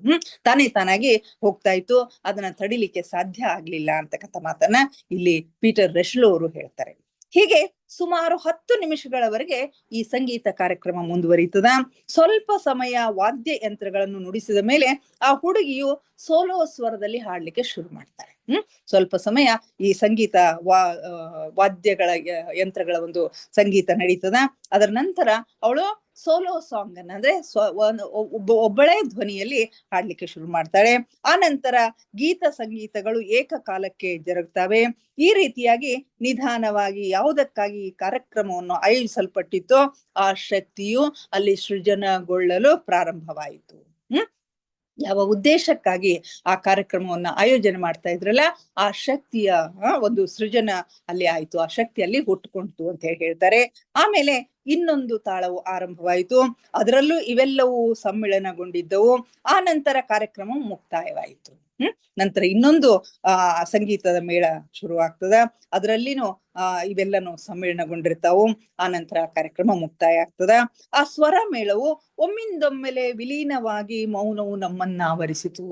ತಾನೇ ತಾನಾಗಿ ಹೋಗ್ತಾ ಇತ್ತು. ಅದನ್ನ ತಡಿಲಿಕ್ಕೆ ಸಾಧ್ಯ ಆಗ್ಲಿಲ್ಲ ಅಂತಕ್ಕಂಥ ಮಾತನ್ನ ಇಲ್ಲಿ ಪೀಟರ್ ರೆಶ್ಲೋ ಅವರು ಹೇಳ್ತಾರೆ. ಹೀಗೆ ಸುಮಾರು 10 ನಿಮಿಷಗಳವರೆಗೆ ಈ ಸಂಗೀತ ಕಾರ್ಯಕ್ರಮ ಮುಂದುವರಿತದ. ಸ್ವಲ್ಪ ಸಮಯ ವಾದ್ಯ ಯಂತ್ರಗಳನ್ನು ನುಡಿಸಿದ ಮೇಲೆ ಆ ಹುಡುಗಿಯು ಸೋಲೋ ಸ್ವರದಲ್ಲಿ ಹಾಡ್ಲಿಕ್ಕೆ ಶುರು ಮಾಡ್ತಾಳೆ. ಸ್ವಲ್ಪ ಸಮಯ ಈ ಸಂಗೀತ ವಾದ್ಯಗಳ ಯಂತ್ರಗಳ ಒಂದು ಸಂಗೀತ ನಡೀತದ. ಅದರ ನಂತರ ಅವಳು ಸೋಲೋ ಸಾಂಗ್ ಅನ್ನ ಅಂದ್ರೆ ಒಬ್ಬಳೇ ಧ್ವನಿಯಲ್ಲಿ ಹಾಡ್ಲಿಕ್ಕೆ ಶುರು ಮಾಡ್ತಾಳೆ. ಆ ನಂತರ ಗೀತ ಸಂಗೀತಗಳು ಏಕಕಾಲಕ್ಕೆ ಜರುಗ್ತವೆ. ಈ ರೀತಿಯಾಗಿ ನಿಧಾನವಾಗಿ ಯಾವುದಕ್ಕಾಗಿ ಈ ಕಾರ್ಯಕ್ರಮವನ್ನು ಆಯೋಜಿಸಲ್ಪಟ್ಟಿತ್ತೋ ಆ ಶಕ್ತಿಯು ಅಲ್ಲಿ ಸೃಜನಗೊಳ್ಳಲು ಪ್ರಾರಂಭವಾಯಿತು. ಯಾವ ಉದ್ದೇಶಕ್ಕಾಗಿ ಆ ಕಾರ್ಯಕ್ರಮವನ್ನ ಆಯೋಜನೆ ಮಾಡ್ತಾ ಇದ್ರಲ್ಲ, ಆ ಶಕ್ತಿಯ ಒಂದು ಸೃಜನ ಅಲ್ಲಿ ಆಯ್ತು, ಆ ಶಕ್ತಿಯಲ್ಲಿ ಹುಟ್ಟುಕೊಂತು ಅಂತ ಹೇಳ್ತಾರೆ. ಆಮೇಲೆ ಇನ್ನೊಂದು ತಾಳವು ಆರಂಭವಾಯಿತು. ಅದರಲ್ಲೂ ಇವೆಲ್ಲವೂ ಸಮ್ಮಿಳನಗೊಂಡಿದ್ದವು. ಆ ನಂತರ ಕಾರ್ಯಕ್ರಮ ಮುಕ್ತಾಯವಾಯಿತು. ನಂತರ ಇನ್ನೊಂದು ಸಂಗೀತದ ಮೇಳ ಶುರುವಾಗ್ತದ. ಅದರಲ್ಲಿನೂ ಇವೆಲ್ಲನೂ ಸಮ್ಮಿಳನಗೊಂಡಿರ್ತಾವು. ಆ ನಂತರ ಕಾರ್ಯಕ್ರಮ ಮುಕ್ತಾಯ ಆಗ್ತದ. ಆ ಸ್ವರ ಮೇಳವು ಒಮ್ಮಿಂದೊಮ್ಮೆಲೆ ವಿಲೀನವಾಗಿ ಮೌನವು ನಮ್ಮನ್ನ ಆವರಿಸಿತು.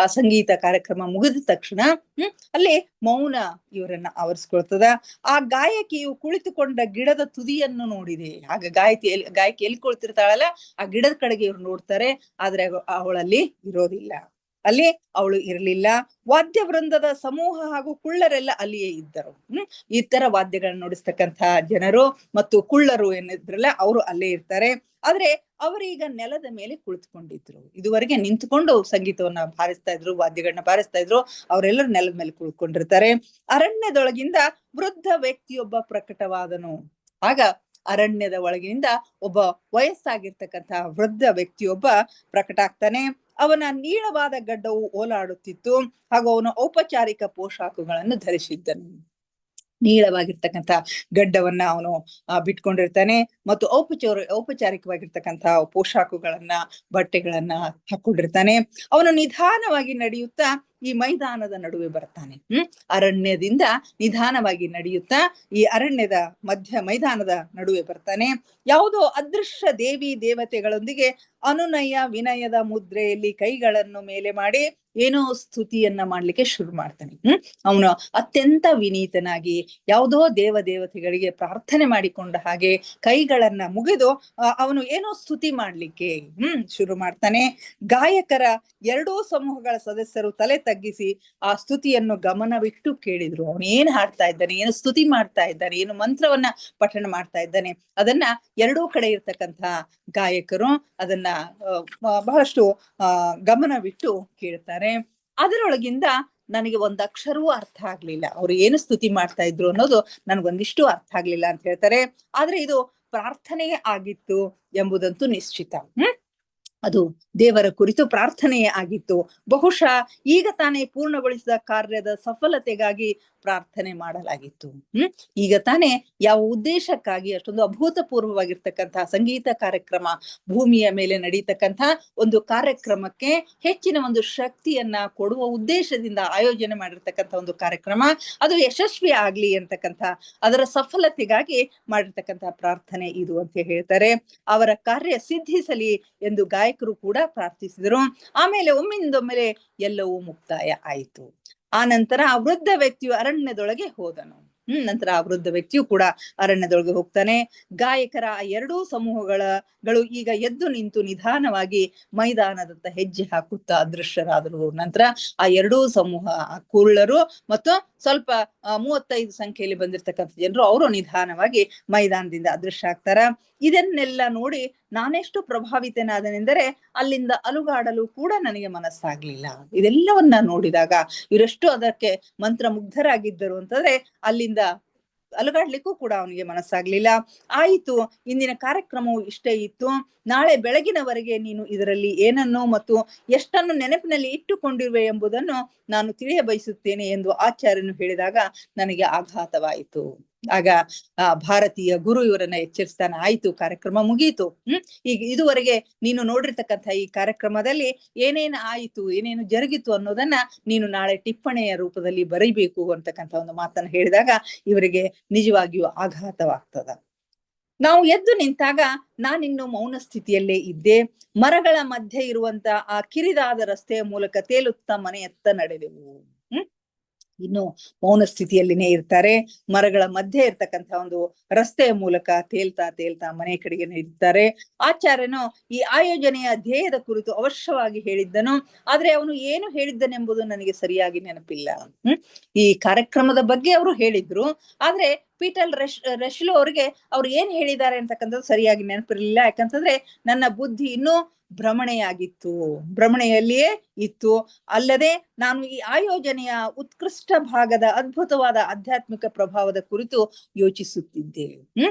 ಆ ಸಂಗೀತ ಕಾರ್ಯಕ್ರಮ ಮುಗಿದ ತಕ್ಷಣ ಅಲ್ಲಿ ಮೌನ ಇವರನ್ನ ಆವರಿಸ್ಕೊಳ್ತದ. ಆ ಗಾಯಕಿಯು ಕುಳಿತುಕೊಂಡ ಗಿಡದ ತುದಿಯನ್ನು ನೋಡಿದೆ. ಆಗ ಗಾಯಕಿ ಎಲ್ಲಿ ಕುಳಿತಿರ್ತಾಳಲ್ಲ ಆ ಗಿಡದ ಕಡೆಗೆ ಇವ್ರು ನೋಡ್ತಾರೆ. ಆದ್ರೆ ಅವಳಲ್ಲಿ ಇರೋದಿಲ್ಲ. ಅಲ್ಲಿ ಅವಳು ಇರಲಿಲ್ಲ. ವಾದ್ಯ ವೃಂದದ ಸಮೂಹ ಹಾಗೂ ಕುಳ್ಳರೆಲ್ಲ ಅಲ್ಲಿಯೇ ಇದ್ದರು. ಇತರ ವಾದ್ಯಗಳನ್ನ ನುಡಿಸ್ತಕ್ಕಂತಹ ಜನರು ಮತ್ತು ಕುಳ್ಳರು ಏನಿದ್ರಲ್ಲ ಅವರು ಅಲ್ಲೇ ಇರ್ತಾರೆ. ಆದ್ರೆ ಅವರೀಗ ನೆಲದ ಮೇಲೆ ಕುಳಿತುಕೊಂಡಿದ್ರು. ಇದುವರೆಗೆ ನಿಂತುಕೊಂಡು ಸಂಗೀತವನ್ನ ಬಾರಿಸ್ತಾ ಇದ್ರು, ವಾದ್ಯಗಳನ್ನ ಬಾರಿಸ್ತಾ ಇದ್ರು. ಅವರೆಲ್ಲರೂ ನೆಲದ ಮೇಲೆ ಕುಳಿತುಕೊಂಡಿರ್ತಾರೆ. ಅರಣ್ಯದೊಳಗಿಂದ ವೃದ್ಧ ವ್ಯಕ್ತಿಯೊಬ್ಬ ಪ್ರಕಟವಾದನು. ಆಗ ಅರಣ್ಯದ ಒಳಗಿನಿಂದ ಒಬ್ಬ ವಯಸ್ಸಾಗಿರ್ತಕ್ಕಂತಹ ವೃದ್ಧ ವ್ಯಕ್ತಿಯೊಬ್ಬ ಪ್ರಕಟ ಆಗ್ತಾನೆ. ಅವನ ನೀಳವಾದ ಗಡ್ಡವು ಓಲಾಡುತ್ತಿತ್ತು ಹಾಗೂ ಅವನ ಔಪಚಾರಿಕ ಪೋಷಾಕುಗಳನ್ನು ಧರಿಸಿದ್ದನು. ನೀಳವಾಗಿರ್ತಕ್ಕಂಥ ಗಡ್ಡವನ್ನ ಅವನು ಬಿಟ್ಕೊಂಡಿರ್ತಾನೆ ಮತ್ತು ಔಪಚಾರಿಕವಾಗಿರ್ತಕ್ಕಂತಹ ಪೋಷಾಕುಗಳನ್ನ ಬಟ್ಟೆಗಳನ್ನ ಹಾಕೊಂಡಿರ್ತಾನೆ. ಅವನು ನಿಧಾನವಾಗಿ ನಡೆಯುತ್ತಾ ಈ ಮೈದಾನದ ನಡುವೆ ಬರ್ತಾನೆ. ಅರಣ್ಯದಿಂದ ನಿಧಾನವಾಗಿ ನಡೆಯುತ್ತಾ ಈ ಅರಣ್ಯದ ಮೈದಾನದ ನಡುವೆ ಬರ್ತಾನೆ. ಯಾವುದೋ ಅದೃಶ್ಯ ದೇವಿ ದೇವತೆಗಳೊಂದಿಗೆ ಅನುನಯ ವಿನಯದ ಮುದ್ರೆಯಲ್ಲಿ ಕೈಗಳನ್ನು ಮೇಲೆ ಮಾಡಿ ಏನೋ ಸ್ತುತಿಯನ್ನ ಮಾಡ್ಲಿಕ್ಕೆ ಶುರು ಮಾಡ್ತಾನೆ. ಅವನು ಅತ್ಯಂತ ವಿನೀತನಾಗಿ ಯಾವುದೋ ದೇವತೆಗಳಿಗೆ ಪ್ರಾರ್ಥನೆ ಮಾಡಿಕೊಂಡ ಹಾಗೆ ಕೈಗಳನ್ನ ಮುಗಿದು ಅವನು ಏನೋ ಸ್ತುತಿ ಮಾಡ್ಲಿಕ್ಕೆ ಶುರು ಮಾಡ್ತಾನೆ. ಗಾಯಕರ ಎರಡೂ ಸಮೂಹಗಳ ಸದಸ್ಯರು ತಲೆ ತಗ್ಗಿಸಿ ಆ ಸ್ತುತಿಯನ್ನು ಗಮನವಿಟ್ಟು ಕೇಳಿದ್ರು. ಅವನು ಏನ್ ಹಾಡ್ತಾ ಇದ್ದಾನೆ, ಏನು ಸ್ತುತಿ ಮಾಡ್ತಾ ಇದ್ದಾನೆ, ಏನು ಮಂತ್ರವನ್ನ ಪಠಣ ಮಾಡ್ತಾ ಇದ್ದಾನೆ, ಅದನ್ನ ಎರಡೂ ಕಡೆ ಇರ್ತಕ್ಕಂಥ ಗಾಯಕರು ಅದನ್ನ ಬಹಳಷ್ಟು ಗಮನವಿಟ್ಟು ಕೇಳ್ತಾರೆ. ಅದರೊಳಗಿಂದ ನನಗೆ ಒಂದ್ ಅಕ್ಷರವೂ ಅರ್ಥ ಆಗ್ಲಿಲ್ಲ. ಅವ್ರು ಏನು ಸ್ತುತಿ ಮಾಡ್ತಾ ಇದ್ರು ಅನ್ನೋದು ನನ್ಗೊಂದಿಷ್ಟು ಅರ್ಥ ಆಗ್ಲಿಲ್ಲ ಅಂತ ಹೇಳ್ತಾರೆ. ಆದ್ರೆ ಇದು ಪ್ರಾರ್ಥನೆಯೇ ಆಗಿತ್ತು ಎಂಬುದಂತೂ ನಿಶ್ಚಿತ. ಅದು ದೇವರ ಕುರಿತು ಪ್ರಾರ್ಥನೆಯೇ ಆಗಿತ್ತು. ಬಹುಶಃ ಈಗ ತಾನೇ ಪೂರ್ಣಗೊಳಿಸಿದ ಕಾರ್ಯದ ಸಫಲತೆಗಾಗಿ ಪ್ರಾರ್ಥನೆ ಮಾಡಲಾಗಿತ್ತು. ಈಗ ತಾನೇ ಯಾವ ಉದ್ದೇಶಕ್ಕಾಗಿ ಅಷ್ಟೊಂದು ಅಭೂತಪೂರ್ವವಾಗಿರ್ತಕ್ಕಂತಹ ಸಂಗೀತ ಕಾರ್ಯಕ್ರಮ ಭೂಮಿಯ ಮೇಲೆ ನಡೀತಕ್ಕಂಥ ಒಂದು ಕಾರ್ಯಕ್ರಮಕ್ಕೆ ಹೆಚ್ಚಿನ ಒಂದು ಶಕ್ತಿಯನ್ನ ಕೊಡುವ ಉದ್ದೇಶದಿಂದ ಆಯೋಜನೆ ಮಾಡಿರ್ತಕ್ಕಂಥ ಒಂದು ಕಾರ್ಯಕ್ರಮ, ಅದು ಯಶಸ್ವಿ ಆಗ್ಲಿ ಅಂತಕ್ಕಂಥ ಅದರ ಸಫಲತೆಗಾಗಿ ಮಾಡಿರ್ತಕ್ಕಂತಹ ಪ್ರಾರ್ಥನೆ ಇದು ಅಂತ ಹೇಳ್ತಾರೆ. ಅವರ ಕಾರ್ಯ ಸಿದ್ಧಿಸಲಿ ಎಂದು ಗಾಯಕರು ಕೂಡ ಪ್ರಾರ್ಥಿಸಿದರು. ಆಮೇಲೆ ಒಮ್ಮಿಂದೊಮ್ಮೆಲೆ ಎಲ್ಲವೂ ಮುಕ್ತಾಯ ಆಯಿತು. ಆ ನಂತರ ಆ ವೃದ್ಧ ವ್ಯಕ್ತಿಯು ಅರಣ್ಯದೊಳಗೆ ಹೋದನು. ನಂತರ ಆ ವೃದ್ಧ ವ್ಯಕ್ತಿಯು ಕೂಡ ಅರಣ್ಯದೊಳಗೆ ಹೋಗ್ತಾನೆ. ಗಾಯಕರ ಆ ಎರಡೂ ಸಮೂಹಗಳು ಈಗ ಎದ್ದು ನಿಂತು ನಿಧಾನವಾಗಿ ಮೈದಾನದತ್ತ ಹೆಜ್ಜೆ ಹಾಕುತ್ತಾ ಅದೃಶ್ಯರಾದರು. ನಂತರ ಆ ಎರಡೂ ಸಮೂಹ, ಆ ಕುರುಳರು ಮತ್ತು ಸ್ವಲ್ಪ 35 ಸಂಖ್ಯೆಯಲ್ಲಿ ಬಂದಿರ್ತಕ್ಕಂಥ ಜನರು, ಅವರು ನಿಧಾನವಾಗಿ ಮೈದಾನದಿಂದ ಅದೃಶ್ಯ ಆಗ್ತಾರ. ಇದನ್ನೆಲ್ಲ ನೋಡಿ ನಾನೆಷ್ಟು ಪ್ರಭಾವಿತನಾದನೆಂದರೆ ಅಲ್ಲಿಂದ ಅಲುಗಾಡಲು ಕೂಡ ನನಗೆ ಮನಸ್ಸಾಗ್ಲಿಲ್ಲ. ಇದೆಲ್ಲವನ್ನ ನೋಡಿದಾಗ ಇವರೆಷ್ಟು ಅದಕ್ಕೆ ಮಂತ್ರಮುಗ್ಧರಾಗಿದ್ದರು ಅಂತಂದ್ರೆ ಅಲ್ಲಿಂದ ಅಲುಗಾಡ್ಲಿಕ್ಕೂ ಕೂಡ ಅವನಿಗೆ ಮನಸ್ಸಾಗ್ಲಿಲ್ಲ. ಆಯಿತು, ಇಂದಿನ ಕಾರ್ಯಕ್ರಮವು ಇಷ್ಟೇ ಇತ್ತು. ನಾಳೆ ಬೆಳಗಿನವರೆಗೆ ನೀನು ಇದರಲ್ಲಿ ಏನನ್ನು ಮತ್ತು ಎಷ್ಟನ್ನು ನೆನಪಿನಲ್ಲಿ ಇಟ್ಟುಕೊಂಡಿರುವೆ ಎಂಬುದನ್ನು ನಾನು ತಿಳಿಯ ಬಯಸುತ್ತೇನೆ ಎಂದು ಆಚಾರ್ಯನು ಹೇಳಿದಾಗ ನನಗೆ ಆಘಾತವಾಯಿತು. ಆಗ ಭಾರತೀಯ ಗುರು ಇವರನ್ನ ಎಚ್ಚರಿಸ್ತಾನೆ, ಆಯ್ತು, ಕಾರ್ಯಕ್ರಮ ಮುಗೀತು. ಈಗ ಇದುವರೆಗೆ ನೀನು ನೋಡಿರ್ತಕ್ಕಂಥ ಈ ಕಾರ್ಯಕ್ರಮದಲ್ಲಿ ಏನೇನು ಆಯಿತು, ಏನೇನು ಜರುಗಿತು ಅನ್ನೋದನ್ನ ನೀನು ನಾಳೆ ಟಿಪ್ಪಣಿಯ ರೂಪದಲ್ಲಿ ಬರೀಬೇಕು ಅಂತಕ್ಕಂಥ ಒಂದು ಮಾತನ್ನು ಹೇಳಿದಾಗ ಇವರಿಗೆ ನಿಜವಾಗಿಯೂ ಆಘಾತವಾಗ್ತದ. ನಾವು ಎದ್ದು ನಿಂತಾಗ ನಾನಿನ್ನು ಮೌನ ಸ್ಥಿತಿಯಲ್ಲೇ ಇದ್ದೆ. ಮರಗಳ ಮಧ್ಯೆ ಇರುವಂತ ಆ ಕಿರಿದಾದ ರಸ್ತೆಯ ಮೂಲಕ ತೇಲುತ್ತಾ ಮನೆಯತ್ತ ನಡೆದೆವು. ಇನ್ನು ಮೌನ ಸ್ಥಿತಿಯಲ್ಲಿನೇ ಇರ್ತಾರೆ. ಮರಗಳ ಮಧ್ಯೆ ಇರ್ತಕ್ಕಂಥ ಒಂದು ರಸ್ತೆಯ ಮೂಲಕ ತೇಲ್ತಾ ಮನೆ ಕಡೆಗೆ ಇರ್ತಾರೆ. ಆಚಾರ್ಯನು ಈ ಆಯೋಜನೆಯ ಧ್ಯೇಯದ ಕುರಿತು ಅವಶ್ಯವಾಗಿ ಹೇಳಿದ್ದನು. ಆದ್ರೆ ಅವನು ಏನು ಹೇಳಿದ್ದನೆಂಬುದು ನನಗೆ ಸರಿಯಾಗಿ ನೆನಪಿಲ್ಲ. ಈ ಕಾರ್ಯಕ್ರಮದ ಬಗ್ಗೆ ಅವರು ಹೇಳಿದ್ರು, ಆದ್ರೆ ಪೀಟರ್ ರೆಶ್ಲೋ ಅವ್ರಿಗೆ ಅವ್ರು ಏನ್ ಹೇಳಿದ್ದಾರೆ ಅಂತಕ್ಕಂಥದ್ದು ಸರಿಯಾಗಿ ನೆನಪಿರಲಿಲ್ಲ. ಯಾಕಂತಂದ್ರೆ ನನ್ನ ಬುದ್ಧಿ ಇನ್ನೂ ಭ್ರಮಣೆಯಲ್ಲಿಯೇ ಇತ್ತು. ಅಲ್ಲದೆ ನಾನು ಈ ಆಯೋಜನೆಯ ಉತ್ಕೃಷ್ಟ ಭಾಗದ ಅದ್ಭುತವಾದ ಆಧ್ಯಾತ್ಮಿಕ ಪ್ರಭಾವದ ಕುರಿತು ಯೋಚಿಸುತ್ತಿದ್ದೆ.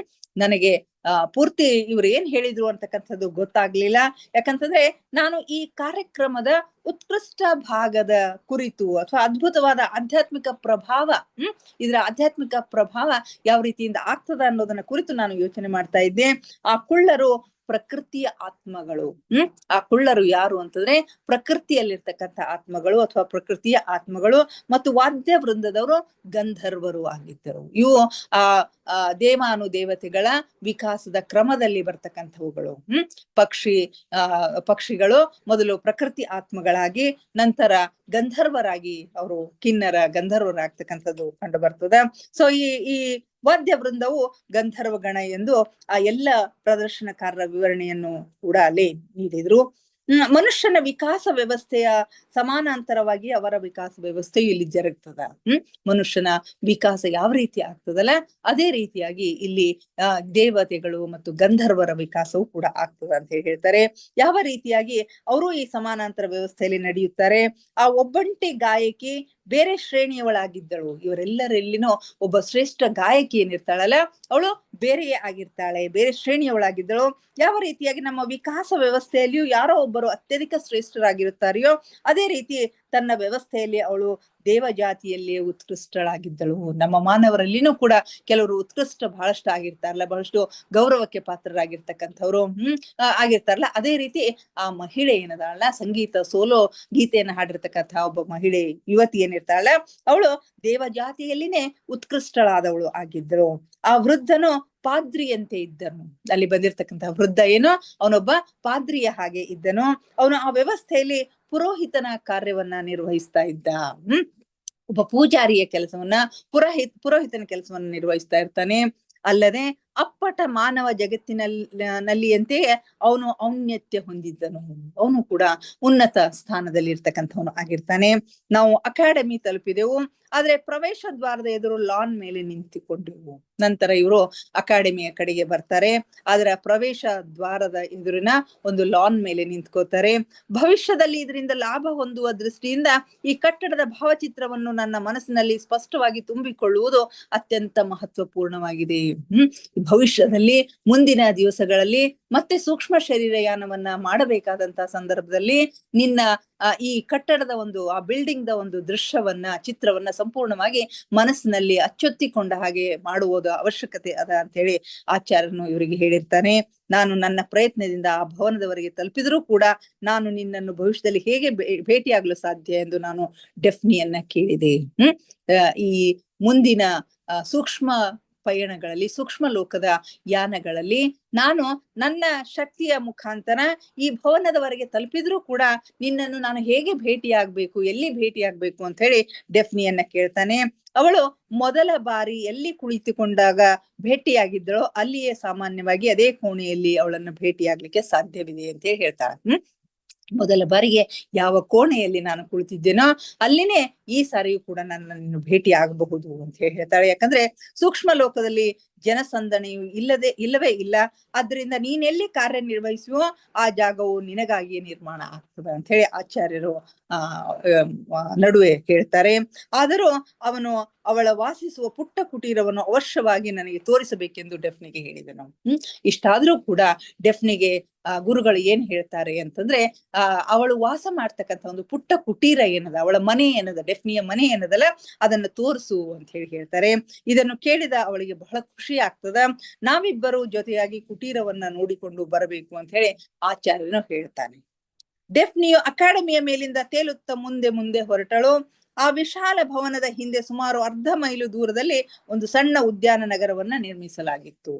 ನನಗೆ ಪೂರ್ತಿ ಇವ್ರು ಏನ್ ಹೇಳಿದ್ರು ಅಂತಕ್ಕಂಥದ್ದು ಗೊತ್ತಾಗ್ಲಿಲ್ಲ. ಯಾಕಂತಂದ್ರೆ ನಾನು ಈ ಕಾರ್ಯಕ್ರಮದ ಉತ್ಕೃಷ್ಟ ಭಾಗದ ಕುರಿತು ಅಥವಾ ಅದ್ಭುತವಾದ ಆಧ್ಯಾತ್ಮಿಕ ಪ್ರಭಾವ, ಇದರ ಆಧ್ಯಾತ್ಮಿಕ ಪ್ರಭಾವ ಯಾವ ರೀತಿಯಿಂದ ಆಗ್ತದ ಅನ್ನೋದನ್ನ ಕುರಿತು ನಾನು ಯೋಚನೆ ಮಾಡ್ತಾ ಇದ್ದೆ. ಆ ಕುಳ್ಳರು ಪ್ರಕೃತಿಯ ಆತ್ಮಗಳು. ಆ ಕುಳ್ಳರು ಯಾರು ಅಂತಂದ್ರೆ ಪ್ರಕೃತಿಯಲ್ಲಿರ್ತಕ್ಕಂಥ ಆತ್ಮಗಳು ಅಥವಾ ಪ್ರಕೃತಿಯ ಆತ್ಮಗಳು, ಮತ್ತು ವಾದ್ಯ ವೃಂದದವರು ಗಂಧರ್ವರು ಆಗಿದ್ದರು. ಇವು ದೇವಾನುದೇವತೆಗಳ ವಿಕಾಸದ ಕ್ರಮದಲ್ಲಿ ಬರ್ತಕ್ಕಂಥವುಗಳು. ಪಕ್ಷಿಗಳು ಮೊದಲು ಪ್ರಕೃತಿ ಆತ್ಮಗಳಾಗಿ ನಂತರ ಗಂಧರ್ವರಾಗಿ ಅವರು ಗಂಧರ್ವರಾಗ್ತಕ್ಕಂಥದ್ದು ಕಂಡು ಬರ್ತದೆ. ಸೊ ಈ ವಾದ್ಯ ವೃಂದವು ಗಂಧರ್ವ ಗಣ ಎಂದು ಆ ಎಲ್ಲ ಪ್ರದರ್ಶನಕಾರರ ವಿವರಣೆಯನ್ನು ಕೂಡ ಅಲ್ಲಿ ನೀಡಿದ್ರು. ಮನುಷ್ಯನ ವಿಕಾಸ ವ್ಯವಸ್ಥೆಯ ಸಮಾನಾಂತರವಾಗಿ ಅವರ ವಿಕಾಸ ವ್ಯವಸ್ಥೆಯು ಇಲ್ಲಿ ಜರುಗ್ತದ. ಮನುಷ್ಯನ ವಿಕಾಸ ಯಾವ ರೀತಿ ಆಗ್ತದಲ್ಲ ಅದೇ ರೀತಿಯಾಗಿ ಇಲ್ಲಿ ದೇವತೆಗಳು ಮತ್ತು ಗಂಧರ್ವರ ವಿಕಾಸವು ಕೂಡ ಆಗ್ತದ ಅಂತ ಹೇಳ್ತಾರೆ. ಯಾವ ರೀತಿಯಾಗಿ ಅವರು ಈ ಸಮಾನಾಂತರ ವ್ಯವಸ್ಥೆಯಲ್ಲಿ ನಡೆಯುತ್ತಾರೆ. ಆ ಒಬ್ಬಂಟಿ ಗಾಯಕಿ ಬೇರೆ ಶ್ರೇಣಿಯವಳಾಗಿದ್ದಳು. ಇವರೆಲ್ಲರಲ್ಲಿನೋ ಒಬ್ಬ ಶ್ರೇಷ್ಠ ಗಾಯಕಿ ಏನಿರ್ತಾಳಲ್ಲ ಅವಳು ಬೇರೆಯೇ ಆಗಿರ್ತಾಳೆ, ಬೇರೆ ಶ್ರೇಣಿಯವಳಾಗಿದ್ದಳು. ಯಾವ ರೀತಿಯಾಗಿ ನಮ್ಮ ವಿಕಾಸ ವ್ಯವಸ್ಥೆಯಲ್ಲಿಯೂ ಯಾರೋ ಒಬ್ಬರು ಅತ್ಯಧಿಕ ಶ್ರೇಷ್ಠರಾಗಿರುತ್ತಾರೆಯೋ ಅದೇ ರೀತಿ ತನ್ನ ವ್ಯವಸ್ಥೆಯಲ್ಲಿ ಅವಳು ದೇವ ಜಾತಿಯಲ್ಲಿಯೇ ಉತ್ಕೃಷ್ಟಳಾಗಿದ್ದಳು. ನಮ್ಮ ಮಾನವರಲ್ಲಿನೂ ಕೂಡ ಕೆಲವರು ಬಹಳಷ್ಟು ಆಗಿರ್ತಾರಲ್ಲ, ಬಹಳಷ್ಟು ಗೌರವಕ್ಕೆ ಪಾತ್ರರಾಗಿರ್ತಕ್ಕಂಥವ್ರು ಆಗಿರ್ತಾರಲ್ಲ, ಅದೇ ರೀತಿ ಆ ಮಹಿಳೆ ಏನದಾಳ, ಸಂಗೀತ ಸೋಲೋ ಗೀತೆಯನ್ನು ಹಾಡಿರ್ತಕ್ಕಂಥ ಒಬ್ಬ ಮಹಿಳೆ ಯುವತಿ ಏನಿರ್ತಾಳ ಅವಳು ದೇವ ಜಾತಿಯಲ್ಲಿನೇ ಉತ್ಕೃಷ್ಟಳಾದವಳು ಆಗಿದ್ದಳು. ಆ ವೃದ್ಧನು ಪಾದ್ರಿಯಂತೆ ಇದ್ದನು. ಅಲ್ಲಿ ಬಂದಿರ್ತಕ್ಕಂಥ ವೃದ್ಧ ಏನು, ಅವನೊಬ್ಬ ಪಾದ್ರಿಯ ಹಾಗೆ ಇದ್ದನು. ಅವನು ಆ ವ್ಯವಸ್ಥೆಯಲ್ಲಿ ಪುರೋಹಿತನ ಕಾರ್ಯವನ್ನ ನಿರ್ವಹಿಸ್ತಾ ಇದ್ದ. ಒಬ್ಬ ಪೂಜಾರಿಯ ಕೆಲಸವನ್ನ ಪುರೋಹಿತನ ಕೆಲಸವನ್ನ ನಿರ್ವಹಿಸ್ತಾ ಇರ್ತಾನೆ. ಅಲ್ಲದೆ ಅಪ್ಪಟ ಮಾನವ ಜಗತ್ತಿನಲ್ಲಿಯಂತೆಯೇ ಅವನು ಔನ್ನತ್ಯ ಹೊಂದಿದ್ದನು. ಅವನು ಕೂಡ ಉನ್ನತ ಸ್ಥಾನದಲ್ಲಿ ಇರ್ತಕ್ಕಂಥವನು ಆಗಿರ್ತಾನೆ. ನಾವು ಅಕಾಡೆಮಿ ತಲುಪಿದೆವು, ಆದ್ರೆ ಪ್ರವೇಶ ದ್ವಾರದ ಎದುರು ಲಾನ್ ಮೇಲೆ ನಿಂತುಕೊಂಡೆವು. ನಂತರ ಇವರು ಅಕಾಡೆಮಿಯ ಕಡೆಗೆ ಬರ್ತಾರೆ. ಆದ್ರೆ ಪ್ರವೇಶ ದ್ವಾರದ ಎದುರಿನ ಒಂದು ಲಾನ್ ಮೇಲೆ ನಿಂತ್ಕೋತಾರೆ. ಭವಿಷ್ಯದಲ್ಲಿ ಇದರಿಂದ ಲಾಭ ಹೊಂದುವ ದೃಷ್ಟಿಯಿಂದ ಈ ಕಟ್ಟಡದ ಭಾವಚಿತ್ರವನ್ನು ನನ್ನ ಮನಸ್ಸಿನಲ್ಲಿ ಸ್ಪಷ್ಟವಾಗಿ ತುಂಬಿಕೊಳ್ಳುವುದು ಅತ್ಯಂತ ಮಹತ್ವಪೂರ್ಣವಾಗಿದೆ. ಭವಿಷ್ಯದಲ್ಲಿ ಮುಂದಿನ ದಿವಸಗಳಲ್ಲಿ ಮತ್ತೆ ಸೂಕ್ಷ್ಮ ಶರೀರಯಾನವನ್ನ ಮಾಡಬೇಕಾದಂತಹ ಸಂದರ್ಭದಲ್ಲಿ ನಿನ್ನ ಈ ಕಟ್ಟಡದ ಆ ಬಿಲ್ಡಿಂಗ್ ದ ಒಂದು ದೃಶ್ಯವನ್ನ, ಚಿತ್ರವನ್ನ ಸಂಪೂರ್ಣವಾಗಿ ಮನಸ್ಸಿನಲ್ಲಿ ಅಚ್ಚೊತ್ತಿಕೊಂಡ ಹಾಗೆ ಮಾಡುವುದು ಅವಶ್ಯಕತೆ ಅದ ಅಂತ ಹೇಳಿ ಆಚಾರ್ಯನು ಇವರಿಗೆ ಹೇಳಿರ್ತಾನೆ. ನಾನು ನನ್ನ ಪ್ರಯತ್ನದಿಂದ ಆ ಭವನದವರೆಗೆ ತಲುಪಿದ್ರೂ ಕೂಡ ನಾನು ನಿನ್ನನ್ನು ಭವಿಷ್ಯದಲ್ಲಿ ಹೇಗೆ ಭೇಟಿಯಾಗಲು ಸಾಧ್ಯ ಎಂದು ನಾನು ಡೆಫ್ನಿಯನ್ನ ಕೇಳಿದೆ. ಈ ಮುಂದಿನ ಸೂಕ್ಷ್ಮ ಪಯಣಗಳಲ್ಲಿ, ಸೂಕ್ಷ್ಮ ಲೋಕದ ಯಾನಗಳಲ್ಲಿ ನಾನು ನನ್ನ ಶಕ್ತಿಯ ಮುಖಾಂತರ ಈ ಭವನದವರೆಗೆ ತಲುಪಿದ್ರೂ ಕೂಡ ನಿನ್ನನ್ನು ನಾನು ಹೇಗೆ ಭೇಟಿಯಾಗಬೇಕು, ಎಲ್ಲಿ ಭೇಟಿಯಾಗಬೇಕು ಅಂತ ಹೇಳಿ ಡೆಫ್ನಿಯನ್ನ ಕೇಳ್ತಾನೆ. ಅವಳು ಮೊದಲ ಬಾರಿ ಎಲ್ಲಿ ಕುಳಿತುಕೊಂಡಾಗ ಭೇಟಿಯಾಗಿದ್ದಳೋ ಅಲ್ಲಿಯೇ ಸಾಮಾನ್ಯವಾಗಿ ಅದೇ ಕೋಣೆಯಲ್ಲಿ ಅವಳನ್ನು ಭೇಟಿಯಾಗ್ಲಿಕ್ಕೆ ಸಾಧ್ಯವಿದೆ ಅಂತ ಹೇಳಿ ಹೇಳ್ತಾಳೆ. ಮೊದಲ ಬಾರಿಗೆ ಯಾವ ಕೋಣೆಯಲ್ಲಿ ನಾನು ಕುಳಿತಿದ್ದೇನೋ ಅಲ್ಲಿನೇ ಈ ಸಾರಿಯೂ ಕೂಡ ನನ್ನನ್ನು ಭೇಟಿ ಆಗಬಹುದು ಅಂತ ಹೇಳಿ ಹೇಳ್ತಾಳೆ. ಯಾಕಂದ್ರೆ ಸೂಕ್ಷ್ಮ ಲೋಕದಲ್ಲಿ ಜನಸಂದಣಿಯು ಇಲ್ಲವೇ ಇಲ್ಲ. ಆದ್ರಿಂದ ನೀನೆಲ್ಲಿ ಕಾರ್ಯನಿರ್ವಹಿಸುವೋ ಆ ಜಾಗವು ನಿನಗಾಗಿಯೇ ನಿರ್ಮಾಣ ಆಗ್ತದೆ ಅಂತ ಹೇಳಿ ಆಚಾರ್ಯರು ನಡುವೆ ಹೇಳ್ತಾರೆ. ಆದರೂ ಅವನು ಅವಳ ವಾಸಿಸುವ ಪುಟ್ಟ ಕುಟೀರವನ್ನು ಅವಶ್ಯವಾಗಿ ನನಗೆ ತೋರಿಸಬೇಕೆಂದು ಡೆಫ್ನಿಗೆ ಹೇಳಿದನು. ಇಷ್ಟಾದ್ರೂ ಕೂಡ ಡೆಫ್ನಿಗೆ ಗುರುಗಳು ಏನ್ ಹೇಳ್ತಾರೆ ಅಂತಂದ್ರೆ, ಅವಳು ವಾಸ ಮಾಡ್ತಕ್ಕಂಥ ಒಂದು ಪುಟ್ಟ ಕುಟೀರ ಏನದ, ಅವಳ ಮನೆ ಏನದ, ಡೆಫ್ನಿಯ ಮನೆ ಏನದಲ್ಲ, ಅದನ್ನು ತೋರಿಸು ಅಂತ ಹೇಳಿ ಹೇಳ್ತಾರೆ. ಇದನ್ನು ಕೇಳಿದ ಅವಳಿಗೆ ಬಹಳ ಖುಷಿ ಆಗ್ತದ. ನಾವಿಬ್ಬರು ಜೊತೆಯಾಗಿ ಕುಟೀರವನ್ನ ನೋಡಿಕೊಂಡು ಬರಬೇಕು ಅಂತ ಹೇಳಿ ಆಚಾರ್ಯನು ಹೇಳ್ತಾನೆ. ಡೆಫ್ನಿಯು ಅಕಾಡೆಮಿಯ ಮೇಲಿಂದ ತೇಲುತ್ತಾ ಮುಂದೆ ಮುಂದೆ ಹೊರಟಳು. ಆ ವಿಶಾಲ ಭವನದ ಹಿಂದೆ ಸುಮಾರು 1/2 ಮೈಲು ದೂರದಲ್ಲಿ ಒಂದು ಸಣ್ಣ ಉದ್ಯಾನ ನಗರವನ್ನ ನಿರ್ಮಿಸಲಾಗಿತ್ತು.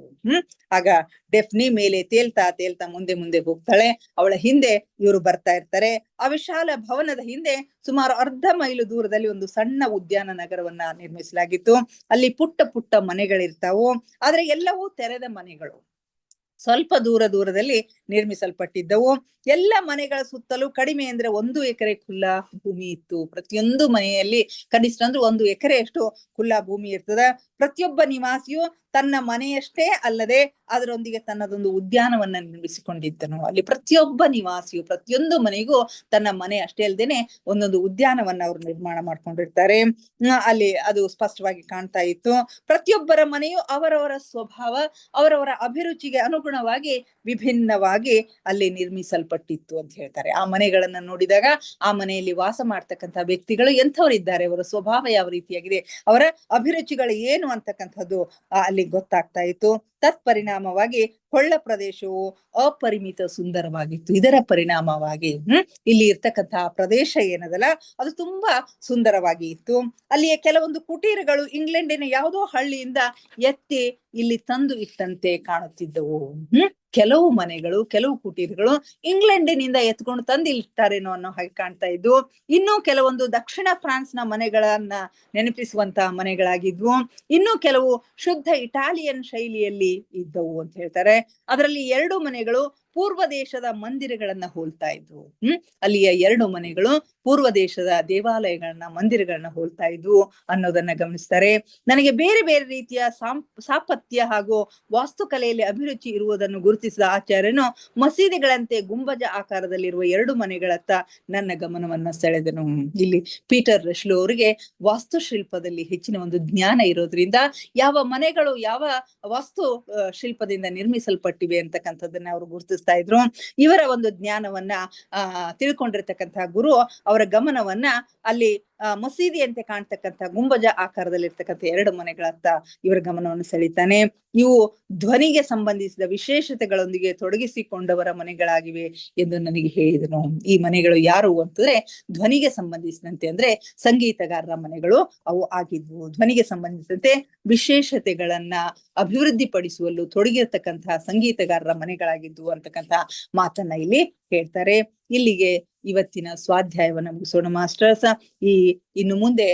ಆಗ ಡೆಫ್ನಿ ಮೇಲೆ ತೇಲ್ತಾ ತೇಲ್ತಾ ಮುಂದೆ ಮುಂದೆ ಹೋಗ್ತಾಳೆ. ಅವಳ ಹಿಂದೆ ಇವರು ಬರ್ತಾ ಇರ್ತಾರೆ. ಆ ವಿಶಾಲ ಭವನದ ಹಿಂದೆ ಸುಮಾರು 1/2 ಮೈಲು ದೂರದಲ್ಲಿ ಒಂದು ಸಣ್ಣ ಉದ್ಯಾನ ನಗರವನ್ನ ನಿರ್ಮಿಸಲಾಗಿತ್ತು. ಅಲ್ಲಿ ಪುಟ್ಟ ಪುಟ್ಟ ಮನೆಗಳಿರ್ತಾವು, ಆದ್ರೆ ಎಲ್ಲವೂ ತೆರೆದ ಮನೆಗಳು. ಸ್ವಲ್ಪ ದೂರದಲ್ಲಿ ನಿರ್ಮಿಸಲ್ಪಟ್ಟಿದ್ದವು. ಎಲ್ಲ ಮನೆಗಳ ಸುತ್ತಲೂ ಕಡಿಮೆ ಅಂದ್ರೆ 1 ಎಕರೆ ಖುಲ್ಲಾ ಭೂಮಿ ಇತ್ತು. ಪ್ರತಿಯೊಂದು ಮನೆಯಲ್ಲಿ ಕನಿಷ್ಠ ಅಂದ್ರೆ 1 ಎಕರೆಯಷ್ಟು ಖುಲ್ಲಾ ಭೂಮಿ ಇರ್ತದ. ಪ್ರತಿಯೊಬ್ಬ ನಿವಾಸಿಯು ತನ್ನ ಮನೆಯಷ್ಟೇ ಅಲ್ಲದೆ ಅದರೊಂದಿಗೆ ತನ್ನದೊಂದು ಉದ್ಯಾನವನ್ನ ನಿರ್ಮಿಸಿಕೊಂಡಿದ್ದನು. ಅಲ್ಲಿ ಪ್ರತಿಯೊಬ್ಬ ನಿವಾಸಿಯು ಪ್ರತಿಯೊಂದು ಮನೆಗೂ ತನ್ನ ಮನೆ ಅಷ್ಟೇ ಅಲ್ಲದೇನೆ ಒಂದೊಂದು ಉದ್ಯಾನವನ್ನ ಅವರು ನಿರ್ಮಾಣ ಮಾಡ್ಕೊಂಡಿರ್ತಾರೆ. ಅಲ್ಲಿ ಅದು ಸ್ಪಷ್ಟವಾಗಿ ಕಾಣ್ತಾ ಇತ್ತು. ಪ್ರತಿಯೊಬ್ಬರ ಮನೆಯು ಅವರವರ ಸ್ವಭಾವ, ಅವರವರ ಅಭಿರುಚಿಗೆ ಅನುಗುಣವಾಗಿ ವಿಭಿನ್ನವಾಗಿ ಅಲ್ಲಿ ನಿರ್ಮಿಸಲ್ಪಟ್ಟಿತ್ತು ಅಂತ ಹೇಳ್ತಾರೆ. ಆ ಮನೆಗಳನ್ನ ನೋಡಿದಾಗ ಆ ಮನೆಯಲ್ಲಿ ವಾಸ ಮಾಡ್ತಕ್ಕಂಥ ವ್ಯಕ್ತಿಗಳು ಎಂಥವರಿದ್ದಾರೆ, ಅವರ ಸ್ವಭಾವ ಯಾವ ರೀತಿಯಾಗಿದೆ, ಅವರ ಅಭಿರುಚಿಗಳು ಏನು ಅಂತಕ್ಕಂಥದ್ದು ಅಲ್ಲಿ ಗೊತ್ತಾಗ್ತಾ ಇತ್ತು. ತತ್ಪರಿಣಾಮವಾಗಿ ಕೊಳ್ಳ ಪ್ರದೇಶವು ಅಪರಿಮಿತ ಸುಂದರವಾಗಿತ್ತು. ಇದರ ಪರಿಣಾಮವಾಗಿ ಇಲ್ಲಿ ಇರ್ತಕ್ಕಂತಹ ಪ್ರದೇಶ ಏನದಲ್ಲ ಅದು ತುಂಬಾ ಸುಂದರವಾಗಿ ಇತ್ತು. ಅಲ್ಲಿಯ ಕೆಲವೊಂದು ಕುಟೀರಗಳು ಇಂಗ್ಲೆಂಡಿನ ಯಾವುದೋ ಹಳ್ಳಿಯಿಂದ ಎತ್ತಿ ಇಲ್ಲಿ ತಂದು ಇಟ್ಟಂತೆ ಕಾಣುತ್ತಿದ್ದವು. ಕೆಲವು ಮನೆಗಳು, ಕೆಲವು ಕುಟೀರಗಳು ಇಂಗ್ಲೆಂಡಿನಿಂದ ಎತ್ಕೊಂಡು ತಂದು ಇರ್ತಾರೇನೋ ಅನ್ನೋ ಹಾಗೆ ಕಾಣ್ತಾ ಇದ್ವು. ಇನ್ನು ಕೆಲವೊಂದು ದಕ್ಷಿಣ ಫ್ರಾನ್ಸ್ ನ ಮನೆಗಳನ್ನ ನೆನಪಿಸುವಂತಹ ಮನೆಗಳಾಗಿದ್ವು. ಇನ್ನು ಕೆಲವು ಶುದ್ಧ ಇಟಾಲಿಯನ್ ಶೈಲಿಯಲ್ಲಿ ಇದ್ದವು ಅಂತ ಹೇಳ್ತಾರೆ. ಅದರಲ್ಲಿ 2 ಮನೆಗಳು ಪೂರ್ವ ದೇಶದ ಮಂದಿರಗಳನ್ನ ಹೋಲ್ತಾ ಇದ್ವು. ಅಲ್ಲಿಯ 2 ಮನೆಗಳು ಪೂರ್ವ ದೇಶದ ದೇವಾಲಯಗಳನ್ನ, ಮಂದಿರಗಳನ್ನ ಹೋಲ್ತಾ ಇದ್ವು ಅನ್ನೋದನ್ನ ಗಮನಿಸ್ತಾರೆ. ನನಗೆ ಬೇರೆ ಬೇರೆ ರೀತಿಯ ಸಾಪತ್ಯ ಹಾಗೂ ವಾಸ್ತುಕಲೆಯಲ್ಲಿ ಅಭಿರುಚಿ ಇರುವುದನ್ನು ಗುರುತಿಸಿದ ಆಚಾರ್ಯನು ಮಸೀದಿಗಳಂತೆ ಗುಂಬಜ ಆಕಾರದಲ್ಲಿರುವ 2 ಮನೆಗಳತ್ತ ನನ್ನ ಗಮನವನ್ನ ಸೆಳೆದನು. ಇಲ್ಲಿ ಪೀಟರ್ ರಶ್ಲೋ ಅವರಿಗೆ ವಾಸ್ತುಶಿಲ್ಪದಲ್ಲಿ ಹೆಚ್ಚಿನ ಒಂದು ಜ್ಞಾನ ಇರೋದ್ರಿಂದ ಯಾವ ಮನೆಗಳು ಯಾವ ವಾಸ್ತು ಶಿಲ್ಪದಿಂದ ನಿರ್ಮಿಸಲ್ಪಟ್ಟಿವೆ ಅಂತಕ್ಕಂಥದ್ದನ್ನ ಅವರು ಗುರುತಿಸ್ತಾ ಇದ್ರು. ಇವರ ಒಂದು ಜ್ಞಾನವನ್ನ ತಿಳ್ಕೊಂಡಿರ್ತಕ್ಕಂತಹ ಗುರು ಅವರ ಗಮನವನ್ನ ಅಲ್ಲಿ ಮಸೀದಿಯಂತೆ ಕಾಣ್ತಕ್ಕಂಥ ಗುಂಬಜ ಆಕಾರದಲ್ಲಿರ್ತಕ್ಕಂಥ 2 ಮನೆಗಳತ್ತ ಇವರ ಗಮನವನ್ನು ಸೆಳೀತಾನೆ. ಇವು ಧ್ವನಿಗೆ ಸಂಬಂಧಿಸಿದ ವಿಶೇಷತೆಗಳೊಂದಿಗೆ ತೊಡಗಿಸಿಕೊಂಡವರ ಮನೆಗಳಾಗಿವೆ ಎಂದು ನನಗೆ ಹೇಳಿದನು. ಈ ಮನೆಗಳು ಯಾರು ಅಂತಂದ್ರೆ ಧ್ವನಿಗೆ ಸಂಬಂಧಿಸಿದಂತೆ, ಅಂದ್ರೆ ಸಂಗೀತಗಾರರ ಮನೆಗಳು ಅವು ಆಗಿದ್ವು. ಧ್ವನಿಗೆ ಸಂಬಂಧಿಸಿದಂತೆ ವಿಶೇಷತೆಗಳನ್ನ ಅಭಿವೃದ್ಧಿ ಪಡಿಸುವಲ್ಲೂ ತೊಡಗಿರ್ತಕ್ಕಂತಹ ಸಂಗೀತಗಾರರ ಮನೆಗಳಾಗಿದ್ವು ಅಂತಕ್ಕಂಥ ಮಾತನ್ನ ಇಲ್ಲಿ ಹೇಳ್ತಾರೆ. ಇಲ್ಲಿಗೆ ಇವತ್ತಿನ ಸ್ವಾಧ್ಯಾಯವನ್ನ ಮುಗಿಸೋಣ ಮಾಸ್ಟರ್ಸ್. ಇನ್ನು ಮುಂದೆ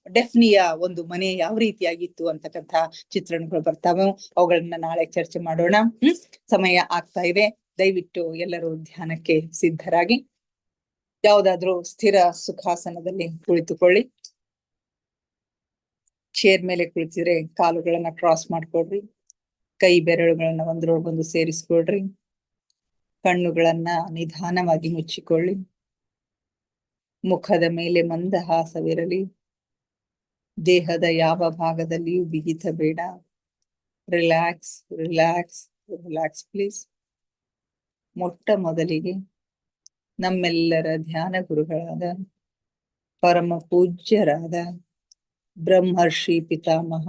ಡೆಫ್ನಿಯ ಒಂದು ಮನೆ ಯಾವ ರೀತಿಯಾಗಿತ್ತು ಅಂತಕ್ಕಂಥ ಚಿತ್ರಣಗಳು ಬರ್ತಾವೆ, ಅವುಗಳನ್ನ ನಾಳೆ ಚರ್ಚೆ ಮಾಡೋಣ. ಸಮಯ ಆಗ್ತಾ ಇದೆ. ದಯವಿಟ್ಟು ಎಲ್ಲರೂ ಧ್ಯಾನಕ್ಕೆ ಸಿದ್ಧರಾಗಿ ಯಾವುದಾದ್ರೂ ಸ್ಥಿರ ಸುಖಾಸನದಲ್ಲಿ ಕುಳಿತುಕೊಳ್ಳಿ. ಚೇರ್ ಮೇಲೆ ಕುಳಿತಿದ್ರೆ ಕಾಲುಗಳನ್ನ ಕ್ರಾಸ್ ಮಾಡ್ಕೊಳ್ರಿ. ಕೈ ಬೆರಳುಗಳನ್ನ ಒಂದ್ರೊಳಗೊಂದು ಸೇರಿಸ್ಕೊಳ್ರಿ. ಕಣ್ಣುಗಳನ್ನ ನಿಧಾನವಾಗಿ ಮುಚ್ಚಿಕೊಳ್ಳಿ. ಮುಖದ ಮೇಲೆ ಮಂದಹಾಸವಿರಲಿ. ದೇಹದ ಯಾವ ಭಾಗದಲ್ಲಿಯೂ ಬಿಗಿತ ಬೇಡ. Relax, relax, relax please. ಮೊಟ್ಟ ಮೊದಲಿಗೆ ನಮ್ಮೆಲ್ಲರ ಧ್ಯಾನ ಗುರುಗಳಾದ ಪರಮ ಪೂಜ್ಯರಾದ ಬ್ರಹ್ಮರ್ಷಿ ಪಿತಾಮಹ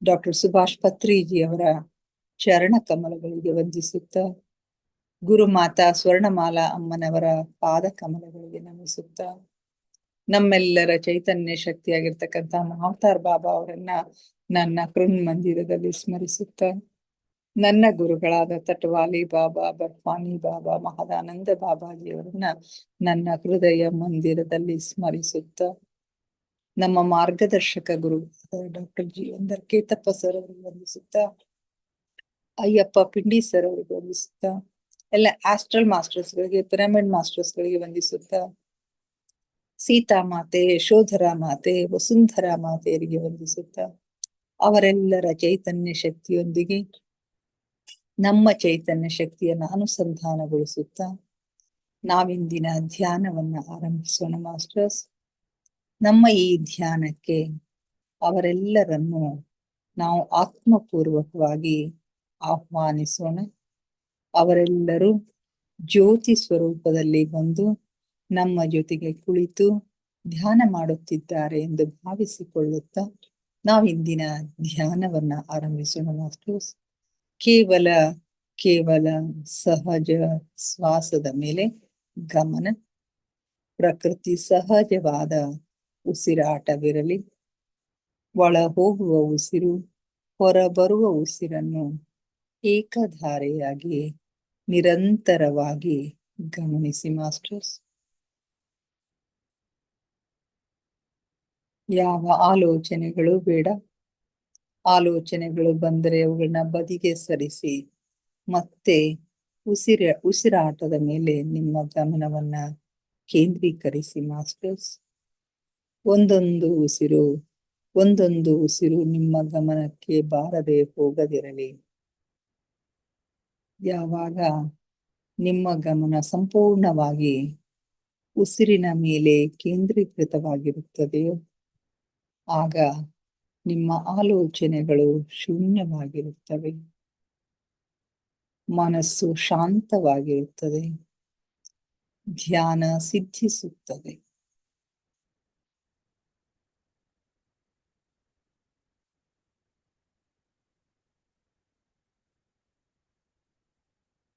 ಡಾಕ್ಟರ್ ಸುಭಾಷ್ ಪತ್ರಿಜಿಯವರ ಚರಣ ಕಮಲಗಳಿಗೆ ವಂದಿಸುತ್ತಾ, ಗುರುಮಾತಾ ಸ್ವರ್ಣಮಾಲಾ ಅಮ್ಮನವರ ಪಾದ ಕಮಲಗಳಿಗೆ ನಮಿಸುತ್ತಾ, ನಮ್ಮೆಲ್ಲರ ಚೈತನ್ಯ ಶಕ್ತಿಯಾಗಿರ್ತಕ್ಕಂಥ ಮಹಾವತಾರ್ ಬಾಬಾ ಅವರನ್ನ ನನ್ನ ಕೃನ್ ಮಂದಿರದಲ್ಲಿ ಸ್ಮರಿಸುತ್ತಾ, ನನ್ನ ಗುರುಗಳಾದ ತಟ್ವಾಲಿ ಬಾಬಾ, ಬರ್ಫಾನಿ ಬಾಬಾ, ಮಹದಾನಂದ ಬಾಬಾಜಿಯವರನ್ನ ನನ್ನ ಹೃದಯ ಮಂದಿರದಲ್ಲಿ ಸ್ಮರಿಸುತ್ತಾ, ನಮ್ಮ ಮಾರ್ಗದರ್ಶಕ ಗುರು ಡಾಕ್ಟರ್ ಜೀವಂದರ್ ಕೇತಪ್ಪ ಸರ್ ಅವರಿಗೆ ವಂದಿಸುತ್ತಾ, ಅಯ್ಯಪ್ಪ ಪಿಂಡಿ ಸರ್ ಅವರಿಗೆ ವಂದಿಸುತ್ತಾ, ಎಲ್ಲ ಆಸ್ಟ್ರಲ್ ಮಾಸ್ಟರ್ಸ್ಗಳಿಗೆ, ಪಿರಮಿಡ್ ಮಾಸ್ಟರ್ಸ್ಗಳಿಗೆ ವಂದಿಸುತ್ತಾ, ಸೀತಾ ಮಾತೆ, ಯಶೋಧರ ಮಾತೆ, ವಸುಂಧರಾ ಮಾತೆಯರಿಗೆ ವಂದಿಸುತ್ತಾ, ಅವರೆಲ್ಲರ ಚೈತನ್ಯ ಶಕ್ತಿಯೊಂದಿಗೆ ನಮ್ಮ ಚೈತನ್ಯ ಶಕ್ತಿಯನ್ನು ಅನುಸಂಧಾನಗೊಳಿಸುತ್ತಾ ನಾವಿಂದಿನ ಧ್ಯಾನವನ್ನ ಆರಂಭಿಸೋಣ ಮಾಸ್ಟರ್ಸ್. ನಮ್ಮ ಈ ಧ್ಯಾನಕ್ಕೆ ಅವರೆಲ್ಲರನ್ನು ನಾವು ಆತ್ಮಪೂರ್ವಕವಾಗಿ ಆಹ್ವಾನಿಸೋಣ. ಅವರೆಲ್ಲರೂ ಜ್ಯೋತಿ ಸ್ವರೂಪದಲ್ಲಿ ಬಂದು ನಮ್ಮ ಜೊತೆಗೆ ಕುಳಿತು ಧ್ಯಾನ ಮಾಡುತ್ತಿದ್ದಾರೆ ಎಂದು ಭಾವಿಸಿಕೊಳ್ಳುತ್ತಾ ನಾವಿಂದಿನ ಧ್ಯಾನವನ್ನ ಆರಂಭಿಸೋಣ ಮಾಸ್ಟರ್ಸ್. ಕೇವಲ ಸಹಜ ಶ್ವಾಸದ ಮೇಲೆ ಗಮನ. ಪ್ರಕೃತಿ ಸಹಜವಾದ ಉಸಿರಾಟವಿರಲಿ. ಒಳ ಹೋಗುವ ಉಸಿರು, ಹೊರ ಬರುವ ಉಸಿರನ್ನು ಏಕಧಾರೆಯಾಗಿ ನಿರಂತರವಾಗಿ ಗಮನಿಸಿ ಮಾಸ್ಟರ್ಸ್. ಯಾವ ಆಲೋಚನೆಗಳು ಬೇಡ. ಆಲೋಚನೆಗಳು ಬಂದರೆ ಅವುಗಳನ್ನ ಬದಿಗೆ ಸರಿಸಿ ಮತ್ತೆ ಉಸಿರಾಟದ ಮೇಲೆ ನಿಮ್ಮ ಗಮನವನ್ನ ಕೇಂದ್ರೀಕರಿಸಿ ಮಾಸ್ಟರ್ಸ್. ಒಂದೊಂದು ಉಸಿರು ನಿಮ್ಮ ಗಮನಕ್ಕೆ ಬಾರದೆ ಹೋಗದಿರಲಿ. ಯಾವಾಗ ನಿಮ್ಮ ಗಮನ ಸಂಪೂರ್ಣವಾಗಿ ಉಸಿರಿನ ಮೇಲೆ ಕೇಂದ್ರೀಕೃತವಾಗಿರುತ್ತದೆಯೋ ಆಗ ನಿಮ್ಮ ಆಲೋಚನೆಗಳು ಶೂನ್ಯವಾಗಿರುತ್ತವೆ, ಮನಸ್ಸು ಶಾಂತವಾಗಿರುತ್ತದೆ, ಧ್ಯಾನ ಸಿದ್ಧಿಸುತ್ತದೆ.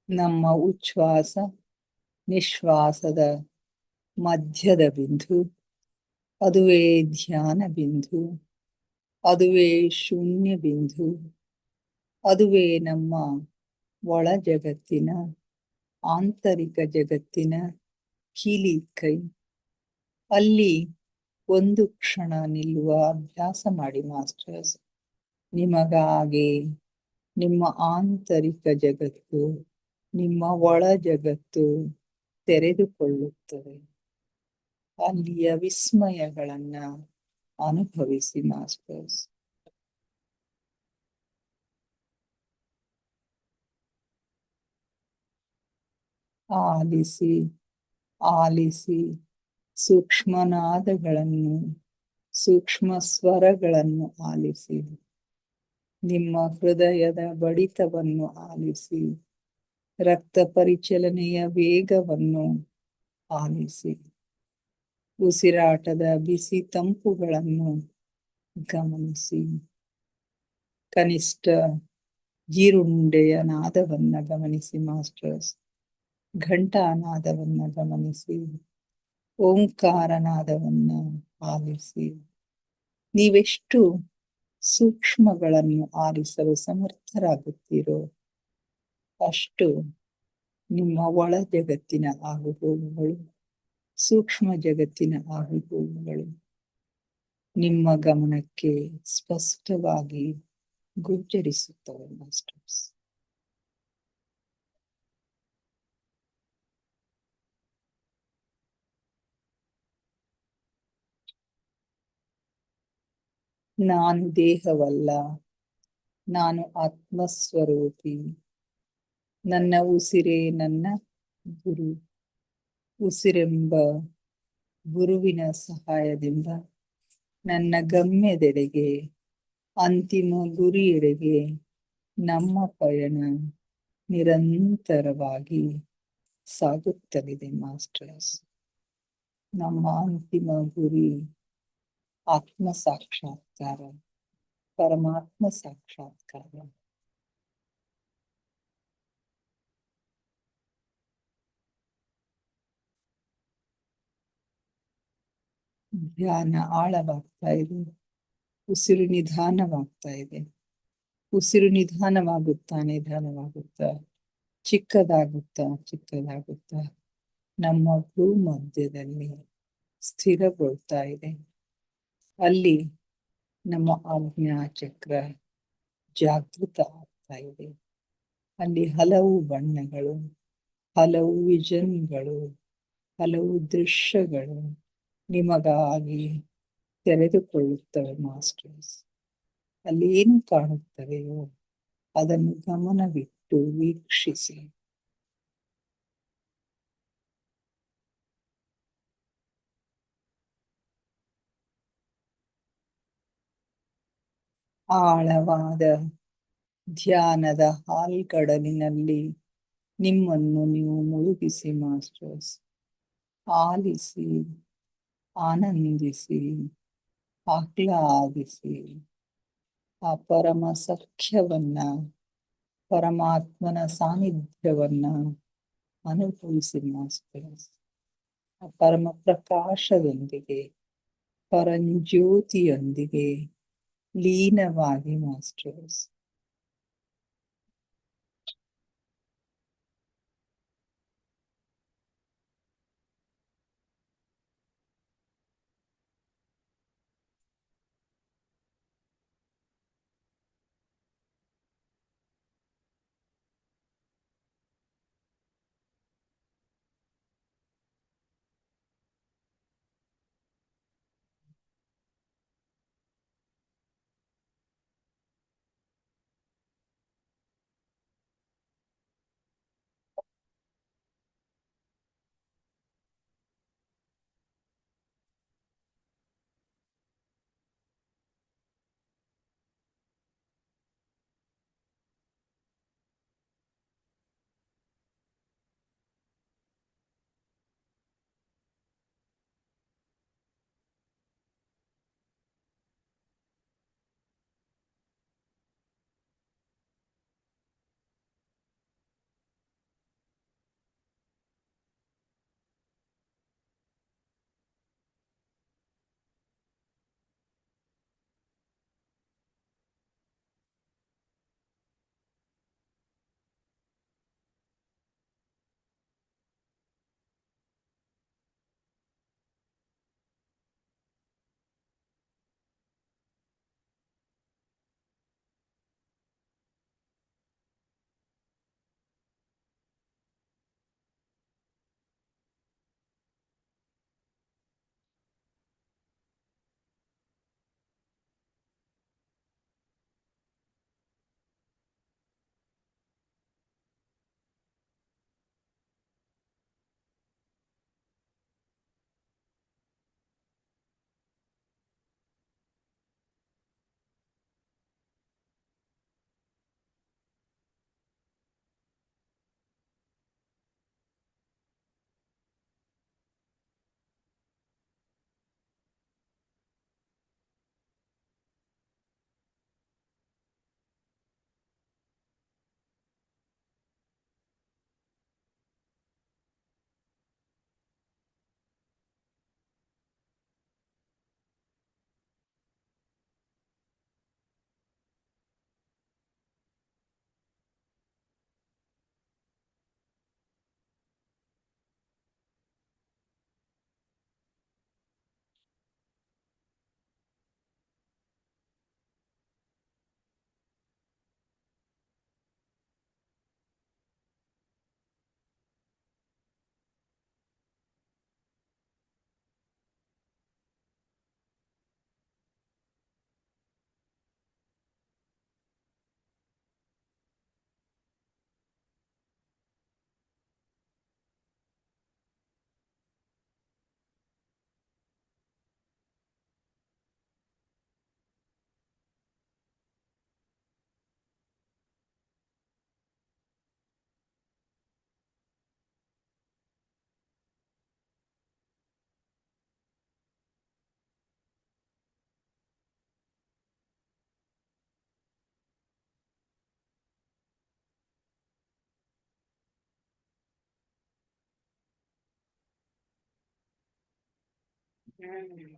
ನಮ್ಮ ಉಚ್ಛ್ವಾಸ ನಿಶ್ವಾಸದ ಮಧ್ಯದ ಬಿಂದು, ಅದುವೇ ಧ್ಯಾನ ಬಿಂದು, ಅದುವೇ ಶೂನ್ಯ ಬಿಂದು, ಅದುವೇ ನಮ್ಮ ಒಳ ಜಗತ್ತಿನ ಆಂತರಿಕ ಜಗತ್ತಿನ ಕೀಲಿ ಕೈ. ಅಲ್ಲಿ ಒಂದು ಕ್ಷಣ ನಿಲ್ಲುವ ಅಭ್ಯಾಸ ಮಾಡಿ ಮಾಸ್ಟರ್ಸ್. ನಿಮಗಾಗಿ ನಿಮ್ಮ ಆಂತರಿಕ ಜಗತ್ತು, ನಿಮ್ಮ ಒಳ ಜಗತ್ತು ತೆರೆದುಕೊಳ್ಳುತ್ತದೆ. ಅಲ್ಲಿಯ ವಿಸ್ಮಯಗಳನ್ನ ಅನುಭವಿಸಿ ಮಾಸ್ಟರ್ಸ್. ಆಲಿಸಿ ಆಲಿಸಿ ಸೂಕ್ಷ್ಮನಾದಗಳನ್ನು, ಸೂಕ್ಷ್ಮ ಸ್ವರಗಳನ್ನು ಆಲಿಸಿ. ನಿಮ್ಮ ಹೃದಯದ ಬಡಿತವನ್ನು ಆಲಿಸಿ, ರಕ್ತ ಪರಿಚಲನೆಯ ವೇಗವನ್ನು ಆಲಿಸಿ, ಉಸಿರಾಟದ ಬಿಸಿ ತಂಪುಗಳನ್ನು ಗಮನಿಸಿ. ಕನಿಷ್ಠ ಜೀರುಂಡೆಯ ನಾದವನ್ನ ಗಮನಿಸಿ ಮಾಸ್ಟರ್ಸ್. ಘಂಟಾನಾದವನ್ನ ಗಮನಿಸಿ, ಓಂಕಾರ ನಾದವನ್ನ ಆಲಿಸಿ. ನೀವೆಷ್ಟು ಸೂಕ್ಷ್ಮಗಳನ್ನು ಆಲಿಸಲು ಸಮರ್ಥರಾಗುತ್ತೀರೋ ಅಷ್ಟು ನಿಮ್ಮ ಒಳ ಜಗತ್ತಿನ ಆಗುಹೋಗುಗಳು, ಸೂಕ್ಷ್ಮ ಜಗತ್ತಿನ ಆಗುಹೋಗುಗಳು ನಿಮ್ಮ ಗಮನಕ್ಕೆ ಸ್ಪಷ್ಟವಾಗಿ ಗೋಚರಿಸುತ್ತವೆ ಮಾಸ್ಟರ್ಸ್. ನಾನು ದೇಹವಲ್ಲ, ನಾನು ಆತ್ಮಸ್ವರೂಪಿ. ನನ್ನ ಉಸಿರೇ ನನ್ನ ಗುರು. ಉಸಿರೆಂಬ ಗುರುವಿನ ಸಹಾಯದಿಂದ ನನ್ನ ಗಮ್ಯದೆಡೆಗೆ ಅಂತಿಮ ಗುರಿಯೆಡೆಗೆ ನಮ್ಮ ಪಯಣ ನಿರಂತರವಾಗಿ ಸಾಗುತ್ತಲಿದೆ ಮಾಸ್ಟರ್ಸ್. ನಮ್ಮ ಅಂತಿಮ ಗುರಿ ಆತ್ಮ ಸಾಕ್ಷಾತ್ಕಾರ, ಪರಮಾತ್ಮ ಸಾಕ್ಷಾತ್ಕಾರ. ಧ್ಯಾನ ಆಳವಾಗ್ತಾ ಇದೆ, ಉಸಿರು ನಿಧಾನವಾಗ್ತಾ ಇದೆ. ಉಸಿರು ನಿಧಾನವಾಗುತ್ತಾ ನಿಧಾನವಾಗುತ್ತಾ ಚಿಕ್ಕದಾಗುತ್ತಾ ಚಿಕ್ಕದಾಗುತ್ತಾ ನಮ್ಮ ಭೂ ಮಧ್ಯದಲ್ಲಿ ಸ್ಥಿರಗೊಳ್ತಾ ಇದೆ. ಅಲ್ಲಿ ನಮ್ಮ ಆಜ್ಞಾ ಚಕ್ರ ಜಾಗೃತ ಆಗ್ತಾ ಇದೆ. ಅಲ್ಲಿ ಹಲವು ಬಣ್ಣಗಳು, ಹಲವು ವಿಷನ್ಗಳು, ಹಲವು ದೃಶ್ಯಗಳು ನಿಮಗಾಗಿ ತೆರೆದುಕೊಳ್ಳುತ್ತವೆ ಮಾಸ್ಟರ್ಸ್. ಅಲ್ಲಿ ಏನು ಕಾಣುತ್ತವೆಯೋ ಅದನ್ನು ಗಮನವಿಟ್ಟು ವೀಕ್ಷಿಸಿ. ಆಳವಾದ ಧ್ಯಾನದ ಆಲ್ಗಡಲಿನಲ್ಲಿ ನಿಮ್ಮನ್ನು ನೀವು ಮುಳುಗಿಸಿ ಮಾಸ್ಟರ್ಸ್. ಆಲಿಸಿ, ಆನಂದಿಸಿ, ಆಹ್ಲಾದಿಸಿ. ಆ ಪರಮ ಸಖ್ಯವನ್ನ, ಪರಮಾತ್ಮನ ಸಾನ್ನಿಧ್ಯವನ್ನ ಅನುಭವಿಸಿ ಮಾಸ್ಟರ್ಸ್. ಆ ಪರಮ ಪ್ರಕಾಶದೊಂದಿಗೆ, ಪರಂಜ್ಯೋತಿಯೊಂದಿಗೆ ಲೀನವಾಗಿ ಮಾಸ್ಟರ್ಸ್. ಹ್ಮ್.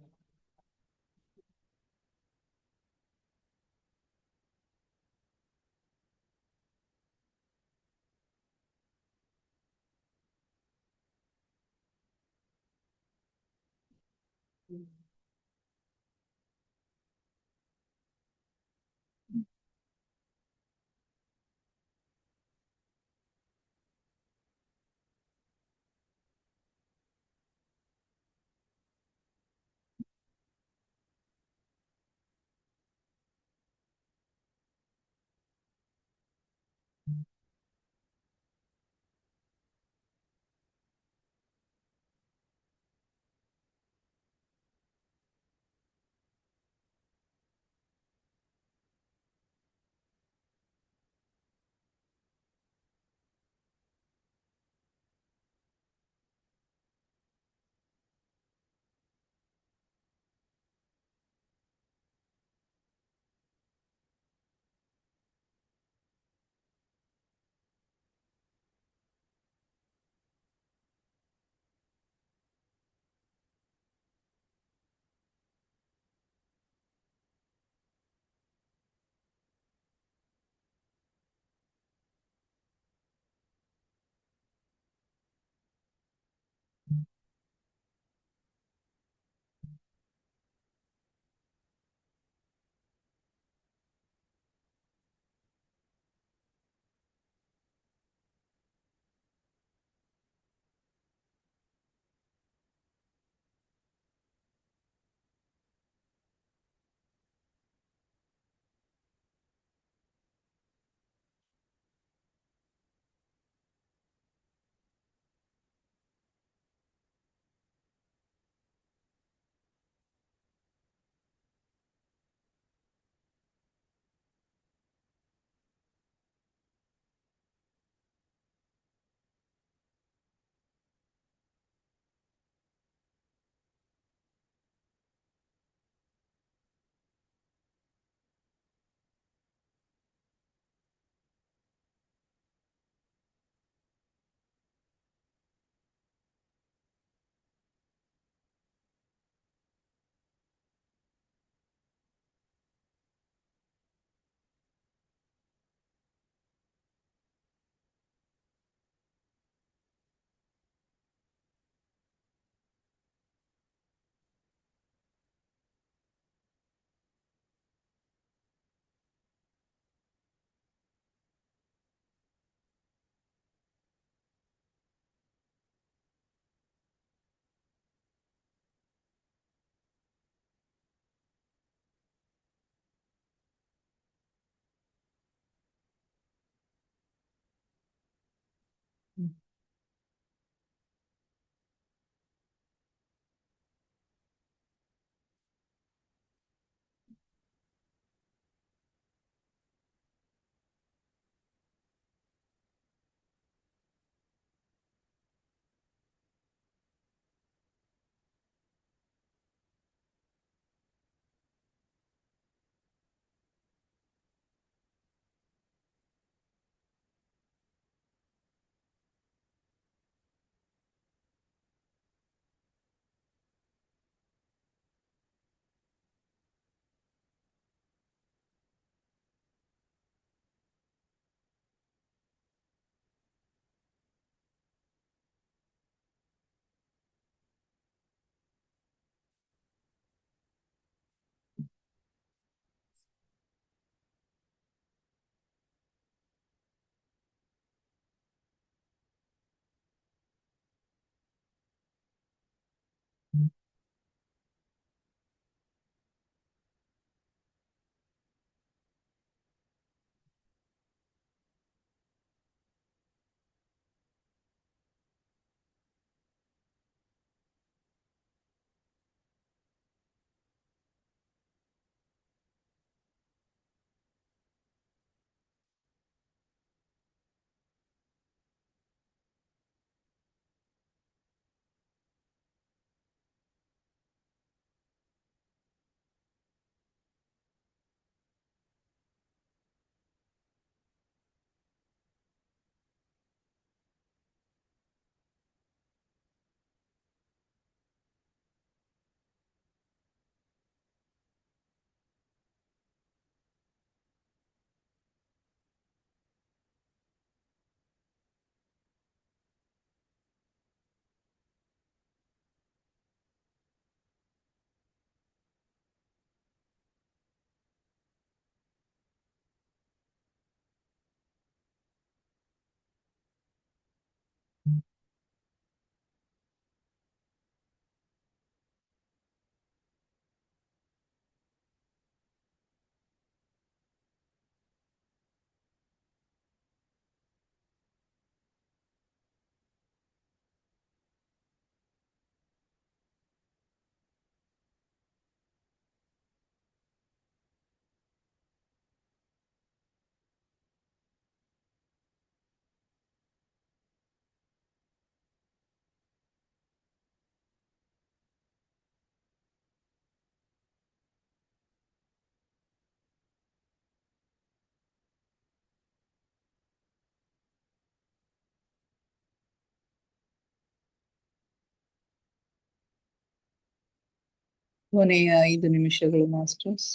ಹ್ಮ್. ಕೊನೆಯ 5 ನಿಮಿಷಗಳು ಮಾಸ್ಟರ್ಸ್.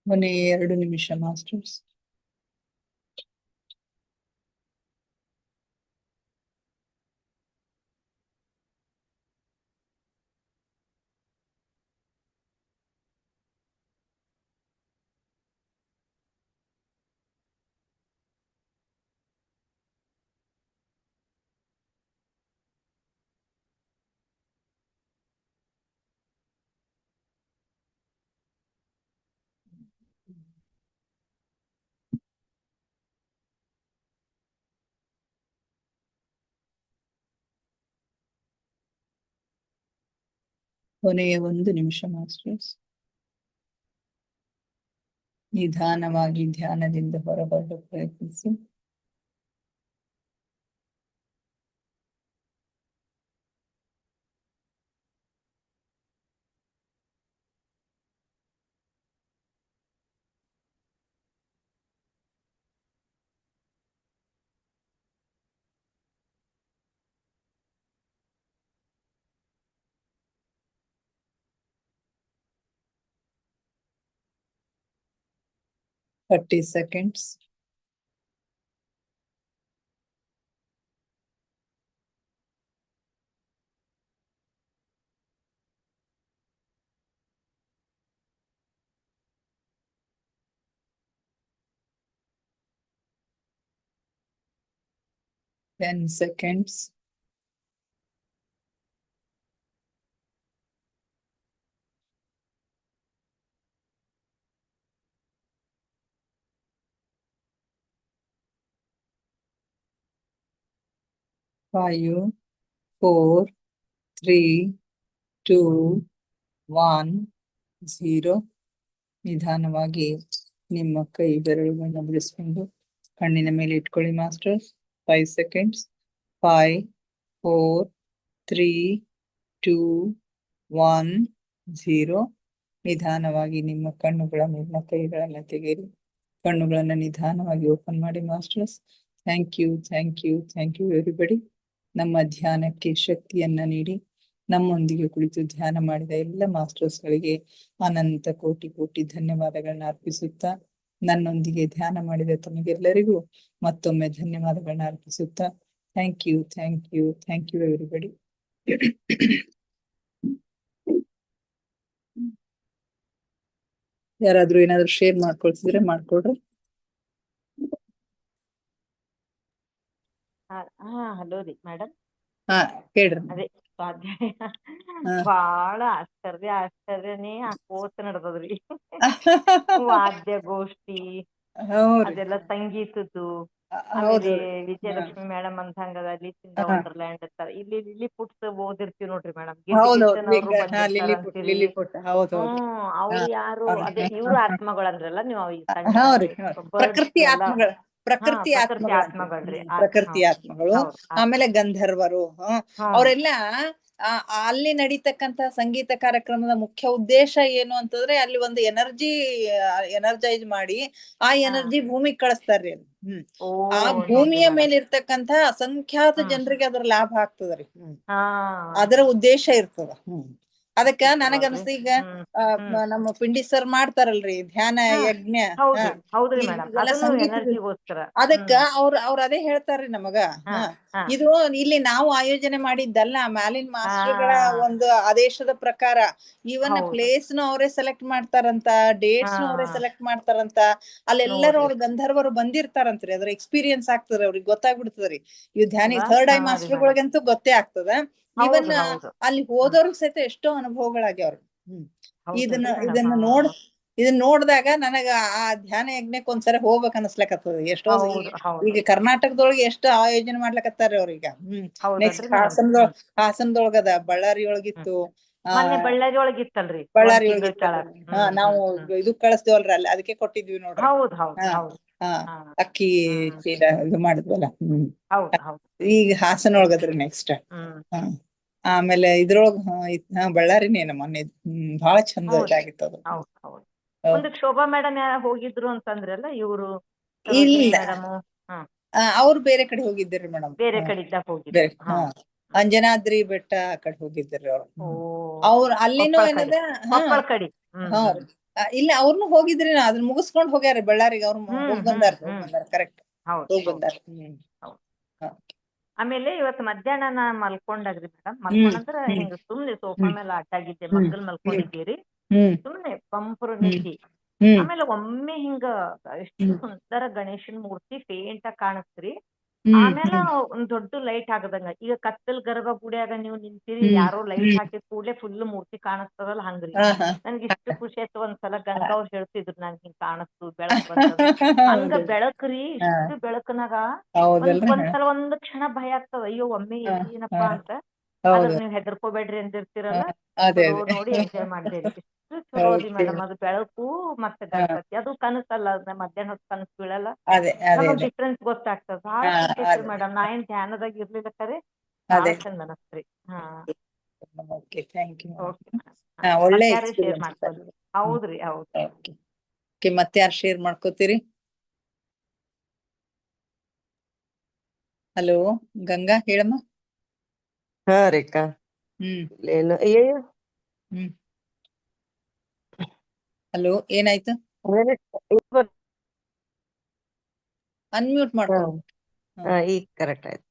ಕೊನೆಯ 2 ನಿಮಿಷ ಮಾಸ್ಟರ್ಸ್. ಕೊನೆಯ 1 ನಿಮಿಷ ಮಾಸ್ಟರ್ಸ್. ನಿಧಾನವಾಗಿ ಧ್ಯಾನದಿಂದ ಹೊರಬರಲು ಪ್ರಯತ್ನಿಸಿ. Thirty seconds. Ten seconds. Five, four, three, two, one, zero. ನಿಧಾನವಾಗಿ ನಿಮ್ಮ ಕೈ ಬೆರಳುಗಳನ್ನ ಬಿಡಿಸ್ಕೊಂಡು ಕಣ್ಣಿನ ಮೇಲೆ ಇಟ್ಕೊಳ್ಳಿ ಮಾಸ್ಟರ್ಸ್. 5 seconds. 5, 4, 3, 2, 1, 0. ನಿಧಾನವಾಗಿ ನಿಮ್ಮ ಕಣ್ಣುಗಳ ಮೇಲಿನ ಕೈಗಳನ್ನ ತೆಗೆಯಿರಿ. ಕಣ್ಣುಗಳನ್ನ ನಿಧಾನವಾಗಿ ಓಪನ್ ಮಾಡಿ masters. Thank you, thank you, thank you everybody. ನಮ್ಮ ಧ್ಯಾನಕ್ಕೆ ಶಕ್ತಿಯನ್ನ ನೀಡಿ ನಮ್ಮೊಂದಿಗೆ ಕುಳಿತು ಧ್ಯಾನ ಮಾಡಿದ ಎಲ್ಲ ಮಾಸ್ಟರ್ಸ್ಗಳಿಗೆ ಅನಂತ ಕೋಟಿ ಕೋಟಿ ಧನ್ಯವಾದಗಳನ್ನ ಅರ್ಪಿಸುತ್ತಾ, ನನ್ನೊಂದಿಗೆ ಧ್ಯಾನ ಮಾಡಿದ ತಮಗೆಲ್ಲರಿಗೂ ಮತ್ತೊಮ್ಮೆ ಧನ್ಯವಾದಗಳನ್ನ ಅರ್ಪಿಸುತ್ತಾ, thank you, thank you, thank you everybody. ಯಾರಾದ್ರೂ ಏನಾದ್ರು ಶೇರ್ ಮಾಡ್ಕೊಳ್ತಿದ್ರೆ ಮಾಡ್ಕೊಡ್ರಿ.
ಹಲೋ ರೀ ಮೇಡಮ್.
ಹಾ ಹೇಳ್ರಿ.
ಅದೇ ಸ್ವಾಧ್ಯಾಯ ಬಾಳ ಆಶ್ಚರ್ಯನೇ ಆಕೋತ ನಡ್ದದ್ರಿ. ವಾದ್ಯಗೋಷ್ಠಿ ಅದೆಲ್ಲ ಸಂಗೀತದ್ದು. ಆಮೇಲೆ ವಿಜಯಲಕ್ಷ್ಮಿ ಮೇಡಮ್ ಅಂತ ಹಂಗದ ಅಲ್ಲಿ ವಂಡರ್ಲ್ಯಾಂಡ್ ಇರ್ತಾರ. ಇಲ್ಲಿ ಪುಟ್ಸ್ ಓದಿರ್ತೀವಿ ನೋಡ್ರಿ ಮೇಡಮ್. ಅವ್ರು ಯಾರು ಅದೇ ಇವ್ರು ಆತ್ಮಗಳಂದ್ರಲ್ಲ ನೀವು
ಪ್ರಕೃತಿ ಆತ್ಮಗಳು, ಪ್ರಕೃತಿ
ಆತ್ಮಗಳ್ರಿ.
ಪ್ರಕೃತಿ ಆತ್ಮಗಳು. ಆಮೇಲೆ ಗಂಧರ್ವರು ಅವರೆಲ್ಲ ಅಲ್ಲಿ ನಡೀತಕ್ಕಂತ ಸಂಗೀತ ಕಾರ್ಯಕ್ರಮದ ಮುಖ್ಯ ಉದ್ದೇಶ ಏನು ಅಂತಂದ್ರೆ ಅಲ್ಲಿ ಒಂದು ಎನರ್ಜೈಸ್ ಮಾಡಿ ಆ ಎನರ್ಜಿ ಭೂಮಿಗೆ ಕಳಿಸ್ತಾರ್ರಿ. ಆ ಭೂಮಿಯ ಮೇಲೆ ಇರ್ತಕ್ಕಂತ ಅಸಂಖ್ಯಾತ ಜನರಿಗೆ ಅದ್ರ ಲಾಭ ಆಗ್ತದ್ರಿ. ಅದರ ಉದ್ದೇಶ ಇರ್ತದ. ಅದಕ್ಕ ನನಗನ್ಸ ಈಗ ನಮ್ಮ ಪಿಂಡಿ ಸರ್ ಮಾಡ್ತಾರಲ್ರಿ ಧ್ಯಾನ ಯಜ್ಞ, ಅದಕ್ಕ ಅವ್ರ ಅದೇ ಹೇಳ್ತಾರ್ರಿ ನಮಗ. ಇದು ಇಲ್ಲಿ ನಾವು ಆಯೋಜನೆ ಮಾಡಿದ್ದಲ್ಲ, ಮ್ಯಾಲಿನ ಮಾಸ್ಟರ್ಗಳ ಒಂದು ಆದೇಶದ ಪ್ರಕಾರ. ಇವನ್ ಪ್ಲೇಸ್ ನು ಅವರೇ ಸೆಲೆಕ್ಟ್ ಮಾಡ್ತಾರಂತ, ಡೇಟ್ಸ್ ನು ಅವರೇ ಸೆಲೆಕ್ಟ್ ಮಾಡ್ತಾರಂತ. ಅಲ್ಲೆಲ್ಲರೂ ಅವ್ರ ಗಂಧರ್ವರು ಬಂದಿರ್ತಾರಂತ್ರಿ. ಅದ್ರ ಎಕ್ಸ್ಪೀರಿಯನ್ಸ್ ಆಗ್ತದ್ರಿ, ಅವ್ರಿಗೆ ಗೊತ್ತಾಗ್ಬಿಡ್ತದ್ರಿ. ಇವ್ ಧ್ಯಾನಿಗ್ ಥರ್ಡ್ ಐ ಮಾಸ್ಟರ್ಗಳಿಗಂತೂ ಗೊತ್ತೇ ಆಗ್ತದ. ಇವನ್ ಅಲ್ಲಿ ಹೋದವ್ರಿಗೆ ಸಹಿತ ಎಷ್ಟೋ ಅನುಭವಗಳಾಗ್ಯಾವ್ರಿ. ಇದನ್ನ ನೋಡ್ದಾಗ ನನಗ ಆ ಧ್ಯಾನ ಯಜ್ಞಕ್ಕೆ ಒಂದ್ಸರಿ ಹೋಗ್ಬೇಕ್ ಅನಸ್ಲಕತ್ತದ. ಎಷ್ಟೋ ಈಗ ಕರ್ನಾಟಕದೊಳಗೆ ಎಷ್ಟು ಆಯೋಜನೆ ಮಾಡ್ಲಕತ್ತಾರ ಅವ್ರೀಗ. ನೆಕ್ಸ್ಟ್ ಹಾಸನದೊಳಗದ, ಬಳ್ಳಾರಿ ಒಳಗಿತ್ತು,
ಬಳ್ಳಾರಿ ಒಳಗಿತ್ತಲ್ರಿ.
ಬಳ್ಳಾರಿ ಒಳಗಿತ್ತ. ನಾವು ಇದು ಕಳಿಸ್ದೇವಲ್ರಿ ಅಲ್ಲಿ, ಅದಕ್ಕೆ ಕೊಟ್ಟಿದ್ವಿ ನೋಡ್ರಿ. ಅಕ್ಕಿ ಚೀಲ ಇದು ಮಾಡಿದ್ವಲ್ಲ. ಈಗ ಹಾಸನ ಒಳಗದ್ರಿ ನೆಕ್ಸ್ಟ್. ಆಮೇಲೆ ಇದ್ರೊಳಗ ಬಳ್ಳಾರಿನೇನ ಮೊನ್ನೆ ಬಹಳ ಚಂದ ಇದಾಗಿತ್ತು.
ಒಂದು ಶೋಭಾ ಮೇಡಮ್ ಹೋಗಿದ್ರು ಅಂತಂದ್ರಲ್ಲ ಇವ್ರು.
ಇಲ್ಲ, ಅವ್ರು ಬೇರೆ ಕಡೆ ಹೋಗಿದ್ರಿ ಮೇಡಮ್.
ಬೇರೆ ಕಡೆ ಹೋಗಿದ್ರು.
ಅಂಜನಾದ್ರಿ ಬೆಟ್ಟ ಆ ಕಡೆ ಹೋಗಿದ್ರಿ ಅವ್ರು. ಅವ್ರು ಅಲ್ಲಿನೂ ಏನದ ಇಲ್ಲ, ಅವ್ರನು ಹೋಗಿದ್ರಿ. ಅದನ್ನ ಮುಗಿಸ್ಕೊಂಡ್ ಹೋಗ್ಯಾರ ಬಳ್ಳಾರಿಗೆ. ಅವ್ರು ಹೋಗ್ ಬಂದಾರ. ಕರೆಕ್ಟ್ ಹೋಗ್ ಬಂದಾರ.
ಆಮೇಲೆ ಇವತ್ ಮಧ್ಯಾಹ್ನ ನಾ ಮಲ್ಕೊಂಡಾಗ್ರಿ ಮೇಡಮ್. ಮಲ್ಕೊಂಡ್ರ ಹಿಂಗ ಸುಮ್ನೆ ಸೋಫಾ ಮೇಲೆ ಆಟಾಗಿದ್ದೆ, ಮಗ್ಗಲ್ ಮಲ್ಕೊಂಡಿದ್ದೀರಿ. ಸುಮ್ನೆ ಪಂಪರು ನಿದ್ದಿ. ಆಮೇಲೆ ಒಮ್ಮೆ ಹಿಂಗ ಎಷ್ಟು ಸುಂದರ ಗಣೇಶನ್ ಮೂರ್ತಿ ಫೇಂಟ್ ಆಗಿ ಕಾಣಿಸ್ತ್ರಿ. ಆಮೇಲೆ ಒಂದ್ ದೊಡ್ಡ ಲೈಟ್ ಆಗದಂಗ. ಈಗ ಕತ್ತಲ್ ಗರ್ಭ ಗುಡಿಯಾಗ ನೀವು ನಿಂತೀರಿ, ಯಾರೋ ಲೈಟ್ ಹಾಕಿದ ಕೂಡ್ಲೆ ಫುಲ್ ಮೂರ್ತಿ ಕಾಣಿಸ್ತದಲ್ಲ ಹಂಗ್ರಿ. ನನ್ಗೆ ಇಷ್ಟು ಖುಷಿ ಆಯ್ತು. ಒಂದ್ಸಲ ಗಂಗಾ ಅವ್ರು ಹೇಳ್ತಿದ್ರು ನನ್ಗೆ ಹಿಂಗ್ ಕಾಣಿಸ್ತು, ಬೆಳಕ್ ಬಂತದ. ಹಂಗ ಬೆಳಕ್ರಿ, ಇಷ್ಟು ಬೆಳಕನಾಗ ಒಂದ್ಸಲ ಒಂದ್ ಕ್ಷಣ ಭಯ ಆಗ್ತದ. ಅಯ್ಯೋ ಒಮ್ಮೆ ಏನಪ್ಪಾ ಅಂತ. ಆದ್ರ ನೀವ್ ಹೆದರ್ಕೋಬೇಡ್ರಿ ಅಂದಿರ್ತೀರಲ್ಲ, ನೋಡಿ ಎಂಜಾಯ್ ಮಾಡ್ದೇರಿ. ಎಷ್ಟು ಚಲೋ ಅದಿ ಮೇಡಮ್. ಅದು ಬೆಳಕು ಮತ್ತೆ ಗಣಪತಿ, ಅದು ಕನಸಲ್ಲ, ಮಧ್ಯಾಹ್ನ ಹೊತ್ತು ಕನಸು ಬೀಳಲ್ಲ. ನಮಗ್ ಡಿಫ್ರೆನ್ಸ್ ಗೊತ್ತಾಗ್ತದ. ಭಾಳ ಖುಷಿ ಆಯ್ತು ಮೇಡಮ್. ನಾ ಏನ್ ಧ್ಯಾನದಾಗ ಇರ್ಲಿಲ್ಲ ಖರೆ, ಭಾಳ ಚಂದ ಅನಸ್ತ್ರಿ. ಶೇರ್ ಮಾಡ್ಕೊಳ್ಳಿ. ಹೌದ್ರಿ, ಹೌದು.
ಮತ್ತೆ ಯಾರು ಶೇರ್ ಮಾಡ್ಕೋತೀರಿ? ಹಲೋ ಗಂಗಾ, ಹೇಳಮ್ಮ.
ಹಾ ರೇಖಾ.
ಹಲೋ, ಏನಾಯ್ತು? ಅನ್ಮ್ಯೂಟ್ ಮಾಡ್ಕೊ.
ಈಗ ಕರೆಕ್ಟ್ ಆಯ್ತು.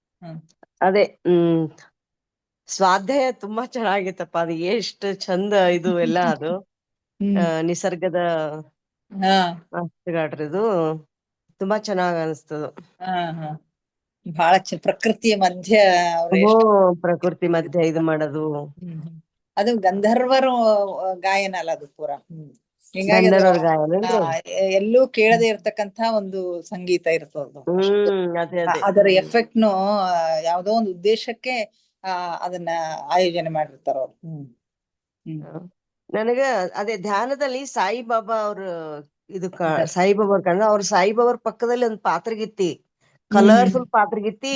ಅದೇ ಸ್ವಾಧ್ಯಾಯ ತುಂಬಾ ಚೆನ್ನಾಗಿತ್ತಪ್ಪ. ಅದು ಎಷ್ಟು ಚಂದ ಇದು ಎಲ್ಲ. ಅದು ನಿಸರ್ಗದ ಮಾತುಗಾಡ್ರಿದು ತುಂಬಾ ಚೆನ್ನಾಗ್ ಅನಿಸ್ತದ.
ಬಹಳ ಪ್ರಕೃತಿಯ ಮಧ್ಯ
ಪ್ರಕೃತಿ ಮಧ್ಯ ಇದು ಮಾಡೋದು.
ಅದು ಗಂಧರ್ವರು ಗಾಯನ ಅಲ್ಲ, ಅದು ಪೂರ. ಹಿಂಗಾಗಿ ಎಲ್ಲೂ ಕೇಳದೆ ಇರ್ತಕ್ಕಂತ ಒಂದು ಸಂಗೀತ ಇರ್ತದ. ಅದರ ಎಫೆಕ್ಟ್ನು ಯಾವ್ದೋ ಒಂದು ಉದ್ದೇಶಕ್ಕೆ ಅದನ್ನ ಆಯೋಜನೆ ಮಾಡಿರ್ತಾರ ಅವ್ರು.
ನನಗ ಅದೇ ಧ್ಯಾನದಲ್ಲಿ ಸಾಯಿಬಾಬಾ ಅವ್ರ ಇದು ಸಾಯಿಬಾಬಾ ಕಂಡ ಅವ್ರ ಸಾಯಿಬಾಬಾರ್ ಪಕ್ಕದಲ್ಲಿ ಒಂದ್ ಪಾತ್ರಗಿತ್ತಿ,
ಹ್ಮ್
ಕಲರ್ಫುಲ್ ಪಾತ್ರಗಿತ್ತಿ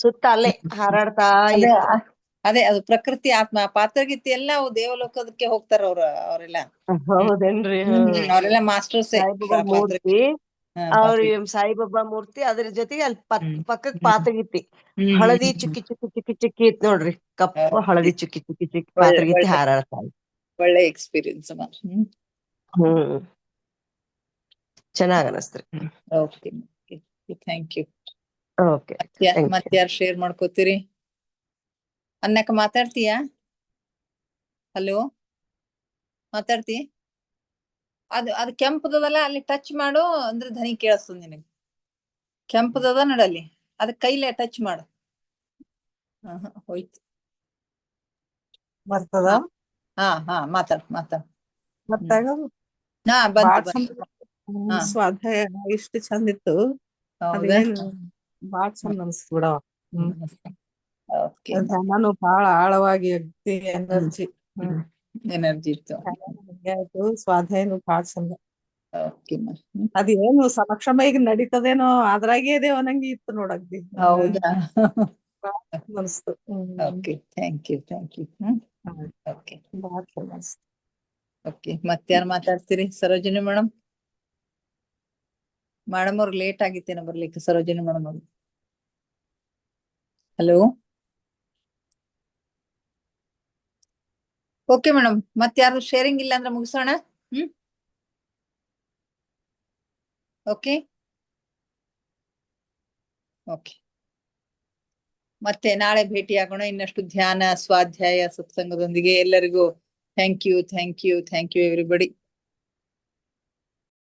ಸುತ್ತ ಅಲ್ಲೇ ಹಾರಾಡ್ತಾ
ಅದೇ
ಇತ್ತು.
ಅದೇ ಅದು ಪ್ರಕೃತಿ ಆತ್ಮ ಪಾತ್ರಗಿತ್ತಿ ಎಲ್ಲ ಅವು ದೇವಲೋಕದಕ್ಕೆ ಹೋಗ್ತಾರ ಅವರೆಲ್ಲ.
ಹೌದೇನ್ರಿ?
ಅವರೆಲ್ಲ ಮಾಸ್ಟರ್ಸ್
ಸಾಯಿಬಾಬಾ ಮೂರ್ತಿ, ಅವ್ರ ಸಾಯಿಬಾಬಾ ಮೂರ್ತಿ, ಅದ್ರ ಜೊತೆಗೆ ಅಲ್ಲಿ ಪಕ್ಕಕ್ ಪಾತ್ರಗಿತ್ತಿ ಹಳದಿ ಚುಕ್ಕಿ ಚುಕ್ಕಿ ಚುಕ್ಕಿ ಚುಕ್ಕಿ ಇತ್ತು ನೋಡ್ರಿ, ಕಪ್ಪ ಹಳದಿ ಚುಕ್ಕಿ ಚುಕ್ಕಿ ಚುಕ್ಕಿ ಪಾತ್ರಗಿತ್ತಿ ಹಾರಾಡ್ತಾ ಇತ್ತು.
ಒಳ್ಳೆ ಎಕ್ಸ್ಪೀರಿಯನ್ಸ್.
ಚೆನ್ನಾಗ್ ಅನಸ್ತ್ರಿ.
Okay, thank you.
ಓಕೆ,
ಮತ್ಯಾರು ಶೇರ್ ಮಾಡ್ಕೋತೀರಿ? ಅನ್ನಕ್ಕ ಮಾತಾಡ್ತೀಯಾ? ಹಲೋ, ಮಾತಾಡ್ತಿ? ಅದು ಕೆಂಪದಲ್ಲ, ಅಲ್ಲಿ ಟಚ್ ಮಾಡು ಅಂದ್ರೆ ಧ್ವನಿ ಕೇಳಿಸ್ತದ ನಿನಗೆ. ಕೆಂಪದದ ನೋಡಲ್ಲಿ, ಅದ ಕೈಲೇ ಟಚ್ ಮಾಡು. ಹೋಯ್ತು.
ಬರ್ತದ?
ಹಾ ಮಾತಾಡ್.
ಹಾ ಬಂತು. ಸ್ವಾಧ್ಯಾಯ ಇಷ್ಟು ಚಂದ ಇತ್ತು. ಅದೇನು ಬಾಳ ಚಂದ ಅನ್ಸ್ತು ಬಿಡವ. ಧ್ಯಾನನು ಬಾಳ ಆಳವಾಗಿ ಅಗ್ದಿ
ಎನರ್ಜಿ ಇತ್ತು.
ಆಯ್ತು, ಸ್ವಾಧ್ಯಾಯನು ಬಾಳ ಚಂದ. ಅದೇನು ಸಮಕ್ಷಮ ಈಗ ನಡೀತದೇನೋ ಅದ್ರಾಗೆ ಇದೇವ ನಂಗೆ ಇತ್ತು ನೋಡಗ್ದಿ.
ಹೌದಾ?
ಅನ್ಸ್ತು.
Okay, thank you. ಓಕೆ,
ಬಾಳ ಚಂದ ಅನ್ಸ್ತು.
ಓಕೆ, ಮತ್ಯಾರು ಮಾತಾಡ್ತೀರಿ? ಸರೋಜಿನಿ ಮೇಡಮ್ ಅವ್ರು ಲೇಟ್ ಆಗಿತ್ತೇನೋ ಬರ್ಲಿಕ್ಕೆ. ಸರೋಜಿನಿ ಮೇಡಮ್ ಅವ್ರು, ಹಲೋ. ಓಕೆ ಮೇಡಮ್, ಮತ್ಯಾರು ಶೇರಿಂಗ್ ಇಲ್ಲ ಅಂದ್ರೆ ಮುಗಿಸೋಣ. ಓಕೆ, ಮತ್ತೆ ನಾಳೆ ಭೇಟಿಯಾಗೋಣ ಇನ್ನಷ್ಟು ಧ್ಯಾನ, ಸ್ವಾಧ್ಯಾಯ, ಸತ್ಸಂಗದೊಂದಿಗೆ. ಎಲ್ಲರಿಗೂ ಥ್ಯಾಂಕ್ ಯು ಎವ್ರಿಬಡಿ.